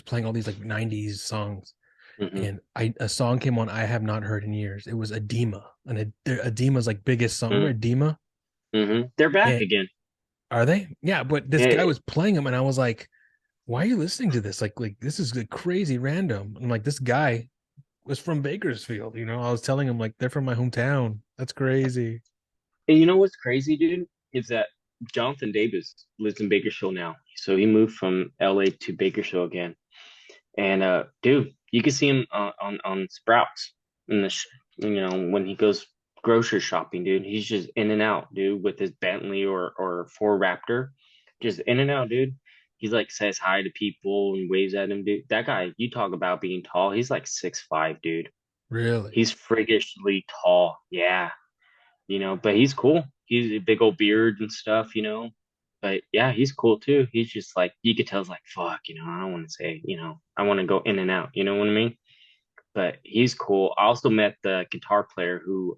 playing all these like '90s songs, hmm and a song came on I have not heard in years. It was Edema, and Edema's like biggest song. Remember Edema? They're back And again. are they? Yeah, but this guy Yeah, was playing them, and I was like, "Why are you listening to this? Like this is like, crazy random." I'm like, "This guy was from Bakersfield." I was telling him like they're from my hometown. That's crazy. and you know what's crazy, dude, is that Jonathan Davis lives in Bakersfield now. So he moved from LA to Bakersfield again. And dude, you can see him on Sprouts in when he goes grocery shopping, dude. He's just in and out, dude, with his Bentley or Ford Raptor, just in and out, dude. He's like says hi to people and waves at him, dude. That guy, you talk about being tall. He's like 6'5", dude. Really? He's freakishly tall. Yeah, but he's cool. He's a big old beard and stuff, But yeah, he's cool too. He's just like you could tell he's like, fuck, I don't want to say, I want to go in and out, you know what I mean? But he's cool. I also met the guitar player who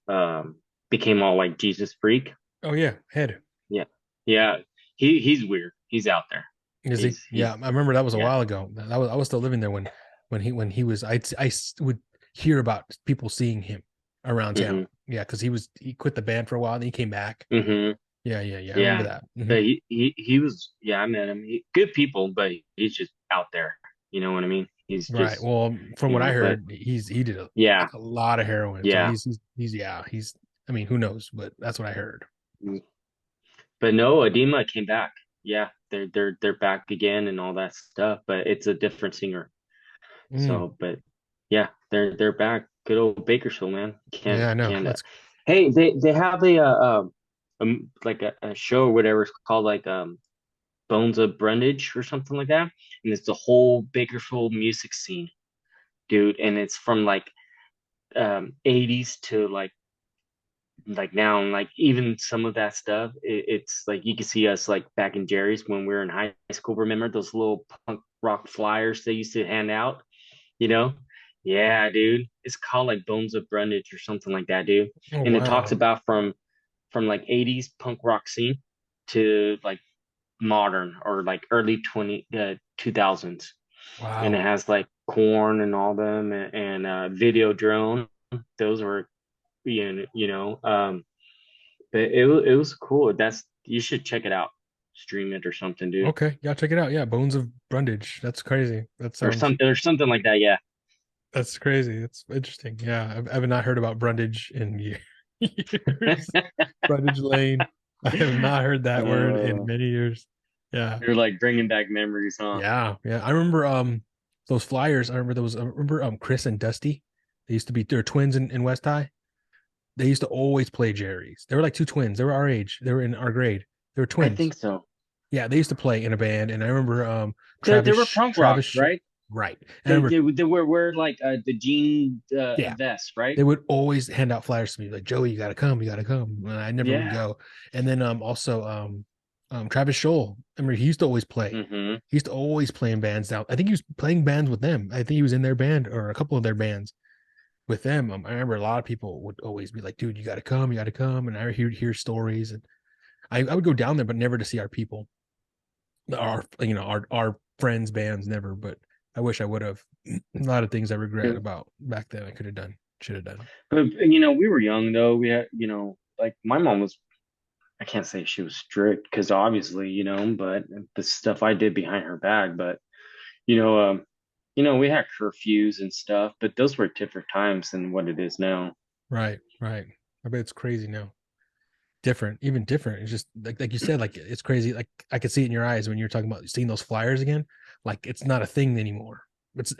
um became all like Jesus freak. Oh yeah, head. Yeah. Yeah. He's weird. He's out there. Is he? He's Yeah, I remember that was a yeah. while ago. I was still living there when he was. I would hear about people seeing him around hmm town. Yeah, because he quit the band for a while, and he came back. Hmm. Yeah, yeah, yeah. I remember Yeah, that. but he was, yeah, I met him. Good people, but he's just out there. You know what I mean? He's Right. just, Well, from what I but heard, he did yeah, like a lot of heroin. So yeah. he's yeah, he's I mean, who knows, but that's what I heard. But no, Edema came back. Yeah, they're back again and all that stuff. But it's a different singer. Mm, So, but yeah, they're back. Good old Bakersfield, man. yeah, I know. Can't. That's Hey, they have like a show or whatever it's called, like Bones of Brundage or something like that, and it's the whole Bakersfield music scene, dude. And it's from like 80s to like now, and like even some of that stuff, it's like you can see us like back in Jerry's when we were in high school. Remember those little punk rock flyers they used to hand out, you know? Yeah, dude. It's called like Bones of Brundage or something like that, dude. oh And it talks wow. about from like 80s punk rock scene to like modern or like early 2000s. And it Wow. has like Corn and all them, and Video Drone. Those were, but it was cool. That's, you should check it out. Stream it or something, dude. Okay, yeah, check it out. Yeah, Bones of Brundage. That's crazy. Or something like that, yeah. That's crazy. It's interesting. Yeah, I've not heard about Brundage in years. Brundage Lane. I have not heard that word in Uh, many years. Yeah. you're like bringing back memories, huh? Yeah, yeah. I remember those flyers. I remember Chris and Dusty. They used to be they're twins in West High. They used to always play Jerry's. They were like two twins. They were our age. They were in our grade. They were I twins. think so. Yeah, they used to play in a band, and I remember They were punk rock, right? Right. And I They remember, they were wear like the jean yeah, vest, right? they would always hand out flyers to me like, Joey, you gotta come. And I never would Yeah. go. And then also Travis Scholl. I remember he used to always play. Mm-hmm. He used to always play in bands down. I think he was playing bands with them. I think he was in their band or a couple of their bands with them. I remember a lot of people would always be like, dude, you gotta come. And I hear stories, and I would go down there, but never to see our people, our friends' bands, never. But I wish I would have. A lot of things I regret about back then. I could have done, should have done. But we were young though. We had, like my mom was. I can't say she was strict because obviously, but the stuff I did behind her back. But you know, um, we had curfews and stuff, but those were different times than what it is now. Right, right. I bet it's crazy now. Different, even different. It's just like you said, like it's crazy. Like I could see it in your eyes when you're talking about seeing those flyers again. Like it's not a thing anymore.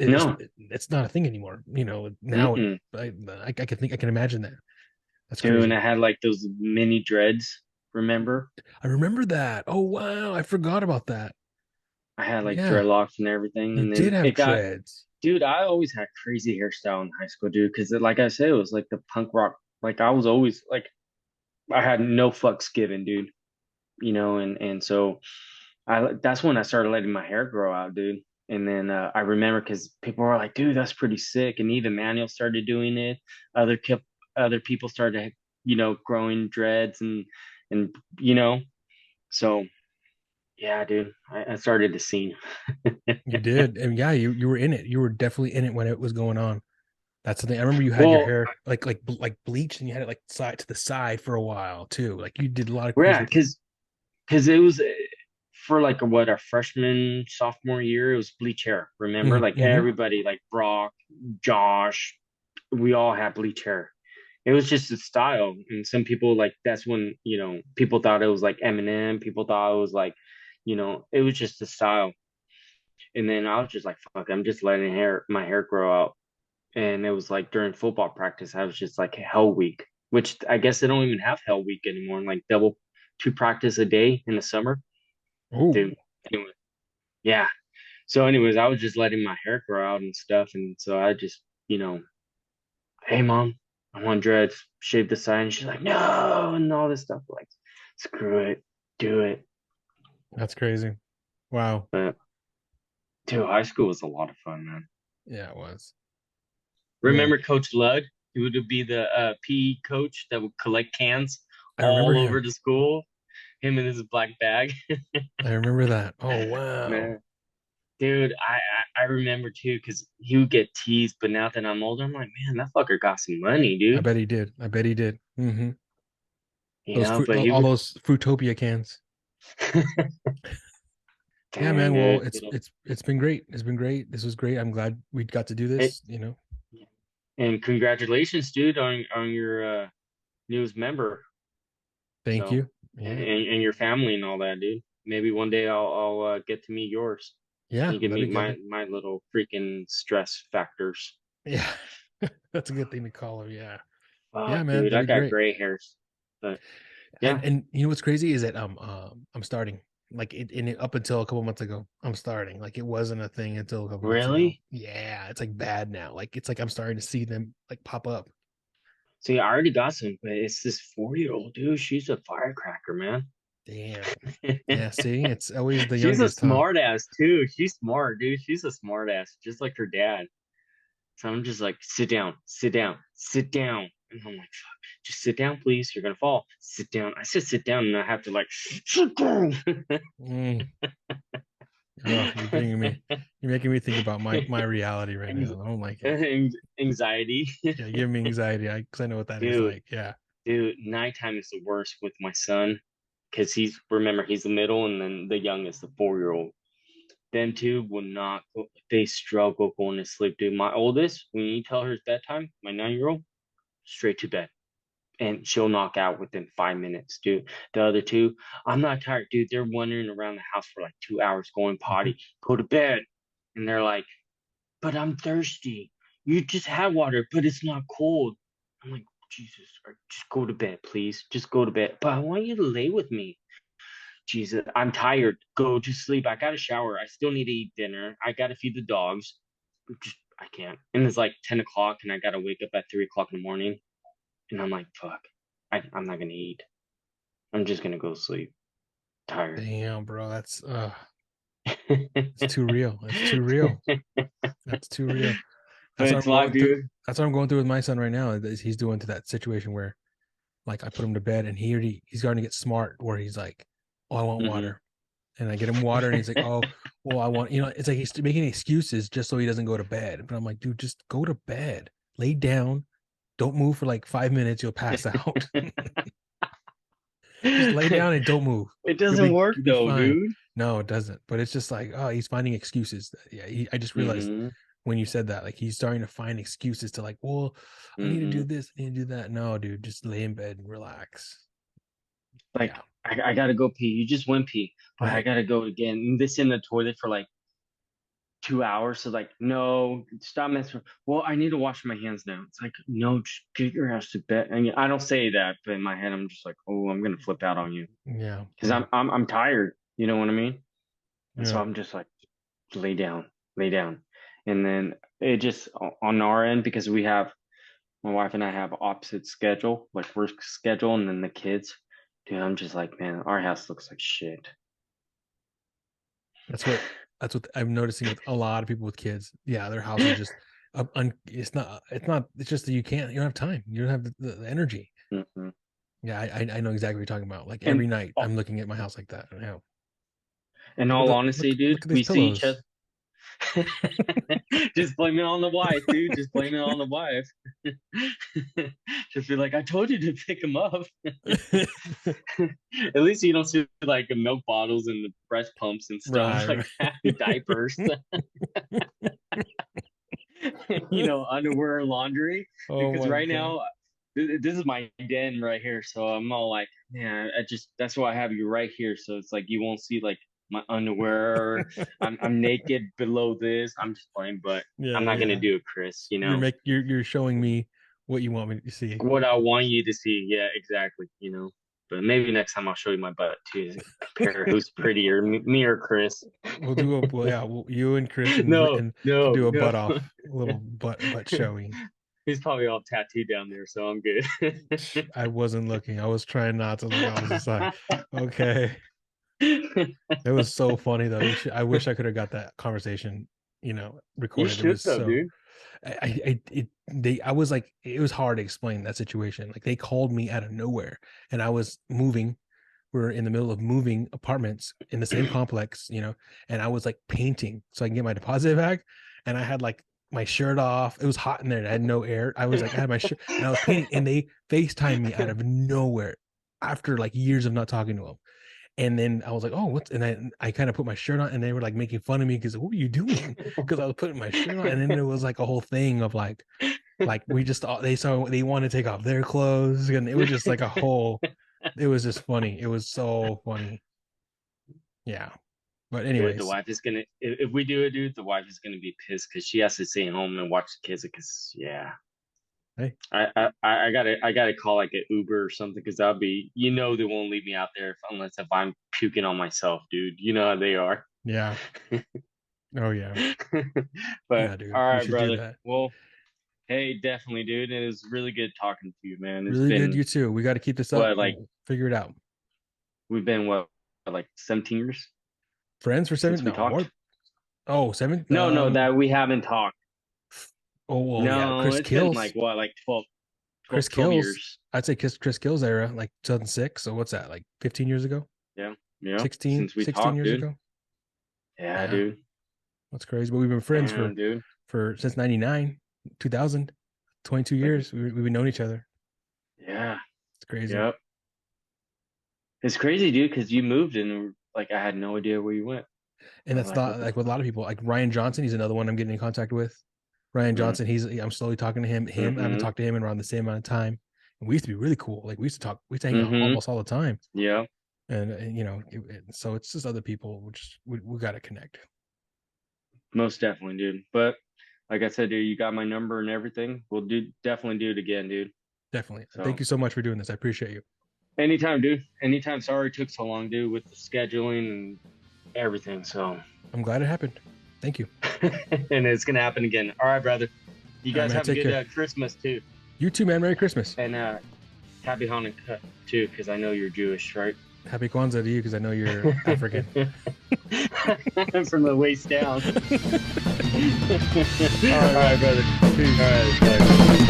No, It's not a thing anymore. Now mm-mm. I can think I can imagine that. That's Dude, and crazy. I had like those mini dreads. Remember? I remember that. Oh wow, I forgot about that. I had like Yeah, dreadlocks and everything, you and did then have it got. dreads. Dude, I always had crazy hairstyle in high school, dude. Because like I said, it was like the punk rock. Like I was always like I had no fucks given, dude. And so I that's when I started letting my hair grow out, dude. And then I remember because people were like, "Dude, that's pretty sick." And even Manuel started doing it. Other kept other people started, growing dreads and you know. So yeah, dude, I started the scene. You did, and yeah, you were in it. You were definitely in it when it was going on. That's the thing. I remember you had your Well, hair like bleached, and you had it like side to the side for a while too. Like you did a lot of yeah, crazy things. because it was for like what our freshman sophomore year, it was bleach hair. Remember, like Mm-hmm. everybody, like Brock, Josh, we all had bleach hair. It was just a style, and some people like that's when people thought it was like Eminem. People thought it was like, it was just a style. And then I was just like, fuck, I'm just letting my hair grow out. And it was like during football practice, I was just like Hell Week, which I guess they don't even have Hell Week anymore. Like double two practice a day in the summer, Oh, dude. Anyway, yeah. So, anyways, I was just letting my hair grow out and stuff, and so I just, hey mom, I want dreads, shave the side, and she's like, no, and all this stuff. Like, screw it, do it. that's crazy. Wow. But dude, high school was a lot of fun, man. Yeah, it was. Man, Remember Coach Lug? He would be the PE coach that would collect cans I remember all over him. the school. Him in his black bag, I remember that. Oh wow. man. dude, I remember too, because he would get teased, but now that I'm older, I'm like, man, that fucker got some money, I dude. bet he did. I bet he did. You Those know, fruit, but he all would, those Fruitopia cans. Yeah, dang, man. Well, dude. it's been great. It's been great. This was great. I'm glad we got to do It, this. You know, and congratulations, dude, on your newest member. thank So, you. Yeah, and your family and all that, dude. Maybe one day I'll get to meet yours. yeah, You can that'd be meet good. my little freaking stress factors. Yeah, that's a good thing to call her. Yeah, yeah, Fuck, man, dude, that'd I be got great. gray hairs. But yeah, And you know what's crazy is that I'm starting like up until a couple months ago. I'm starting like it wasn't a thing until a couple months ago. really? Yeah, it's like bad now. Like it's like I'm starting to see them like pop up. See, I already got some, but it's this 4-year-old dude. She's a firecracker, man. Damn. Yeah, see, it's always the She's a youngest, huh? smart ass too. She's smart, dude. She's a smart ass, just like her dad. So I'm just like, sit down, sit down, sit down. And I'm like, fuck, just sit down, please. You're gonna fall. Sit down. I said sit down, and I have to like sit down. Mm. Oh, you're making me think about my reality right now. I don't like it. Anxiety. Yeah, give me anxiety. Because I know what that is Dude, like. Yeah. dude, nighttime is the worst with my son because he's the middle and then the youngest, the 4-year-old. Them two will not go, they struggle going to sleep, dude. My oldest, when you tell her it's bedtime, my 9-year-old, straight to bed. And she'll knock out within 5 minutes, dude. The other two, I'm not tired, dude. They're wandering around the house for like 2 hours going Mhm. potty. Go to bed. And they're like, but I'm thirsty. You just had water, but it's not cold. I'm like, Jesus, just go to bed, please. Just go to bed. But I want you to lay with me. Jesus, I'm tired. Go to sleep. I got to shower. I still need to eat dinner. I got to feed the dogs. Just, I can't. And it's like 10 o'clock, and I got to wake up at 3 o'clock in the morning. And I'm like, fuck, I'm not going to eat. I'm just going to go to sleep. Tired. Damn, bro, it's too real. It's too real. That's too real. But That's what it's I'm live, going through. dude. That's what I'm going through with my son right now. He's doing to that situation where like I put him to bed and he's starting to get smart where he's like, oh, I want Hmm. water. And I get him water and he's like, oh, well, I want, it's like he's making excuses just so he doesn't go to bed. But I'm like, dude, just go to bed. Lay down. Don't move for like 5 minutes. You'll pass out. Just lay down and don't move. It doesn't work You'll be though, fine. dude. No, it doesn't. But it's just like, oh, he's finding excuses. Yeah, I just realized Hmm. when you said that, like he's starting to find excuses to like, well, I need to do Hmm. this, I need to do that. No, dude, just lay in bed and relax. Like, Yeah, I gotta go pee. You just went pee, but I right. gotta go again. And this in the toilet for like 2 hours. So like, no, stop messing. Well, I need to wash my hands now. It's like, no, just get your ass to bed. And I don't say that, but in my head, I'm just like, oh, I'm gonna flip out on you Yeah, because yeah, I'm tired. You know what I mean? And so yeah. I'm just like, lay down, lay down. And then it just on our end because we have my wife and I have opposite schedule, like work schedule, and then the kids. Dude, I'm just like, man, our house looks like shit. That's what I'm noticing with a lot of people with kids. Yeah, their house is just it's just that you don't have time. You don't have the energy. Mhm. Yeah, I know exactly what you're talking about. Like And every night I'm looking at my house like that. I know. in Look at all honesty, dude, look at these we see each pillows. other. Just blame it on the wife, dude. Just blame it on the wife. Just be like, I told you to pick him up. At least you don't see like milk bottles and the breast pumps and stuff Right, like that, diapers, underwear or laundry. oh Because my right god. now, this is my den right here. So I'm all like, man, that's why I have you right here. So it's like you won't see like my underwear. I'm naked below this. I'm just playing, but I'm Yeah, not gonna yeah. do it, Chris. You know You're showing me what you want me to see. what I want you to see. Yeah, exactly. But maybe next time I'll show you my butt too. Compare who's prettier, me or Chris. You and Chris No, and can no, do a no. butt off, a little butt showing. He's probably all tattooed down there, so I'm good. I wasn't looking. I was trying not to look. I was just like, okay. It was so funny though. I wish I could have got that conversation, You recorded. It should was though, so dude. I was like, it was hard to explain that situation. Like they called me out of nowhere and I was moving. we're in the middle of moving apartments in the same complex, and I was like painting so I can get my deposit back. And I had like my shirt off. It was hot in there and I had no air. I had my shirt and I was painting, and they FaceTimed me out of nowhere after like years of not talking to them. And then I was like, oh, what's, and I kind of put my shirt on, and they were like making fun of me because what were you doing? Because I was putting my shirt on. And then it was like a whole thing of like we just, they want to take off their clothes, and it was just like it was just funny. It was so funny. Yeah. But Dude, the anyways, wife is gonna if we do it, dude, the wife is gonna be pissed because she has to stay home and watch the kids. Because hey, I gotta call like an Uber or something because that'll be they won't leave me out there unless if I'm puking on myself, dude. You know how they are. yeah. Oh yeah. But Yeah, dude. all We right, should do brother. that. Well, hey, definitely, dude. It was really good talking to you, man. It's Really good. been You too. We got to keep this up. what like We'll figure it out. we've been like 17 years Friends for seven? since we No, talked. more. Oh, seven. No, that we haven't talked. Oh well, yeah. No, Chris it's been Kills. like what, like 12, Chris 12 Kills. years. I'd say Chris Kills era, like 2006. So what's that? Like 15 years ago? Yeah, yeah. 16, Since we 16 talked, years dude. ago? Yeah, Yeah, dude. that's crazy. But we've been friends Damn, dude. for since 99, 2000, 22 Like, years. We've been knowing each other. yeah. It's crazy. Yep. It's crazy, dude, because you moved and like I had no idea where you went. And I was that's like, not what the like with a lot of people. Like Ryan Johnson, he's another one I'm getting in contact with. Ryan fuck? Johnson, I'm slowly talking to him. I haven't Mm-hmm. talked to him in around the same amount of time. And we used to be really cool. Like we used to hang out Mm-hmm. almost all the time. Yeah. And so it's just other people. We got to connect. Most definitely, dude. But like I said, dude, you got my number and everything. We'll definitely do it again, dude. Definitely. So Thank you so much for doing this. I appreciate you. anytime, dude. Anytime. Sorry it took so long, dude, with the scheduling and everything. So I'm glad it happened. Thank you. and it's gonna happen again. All right, brother. You guys have a good Christmas too. You too, man. Merry Christmas. And happy Hanukkah too, because I know you're Jewish, right? Happy Kwanzaa to you, because I know you're African. From the waist down. All right, brother. Peace. All right.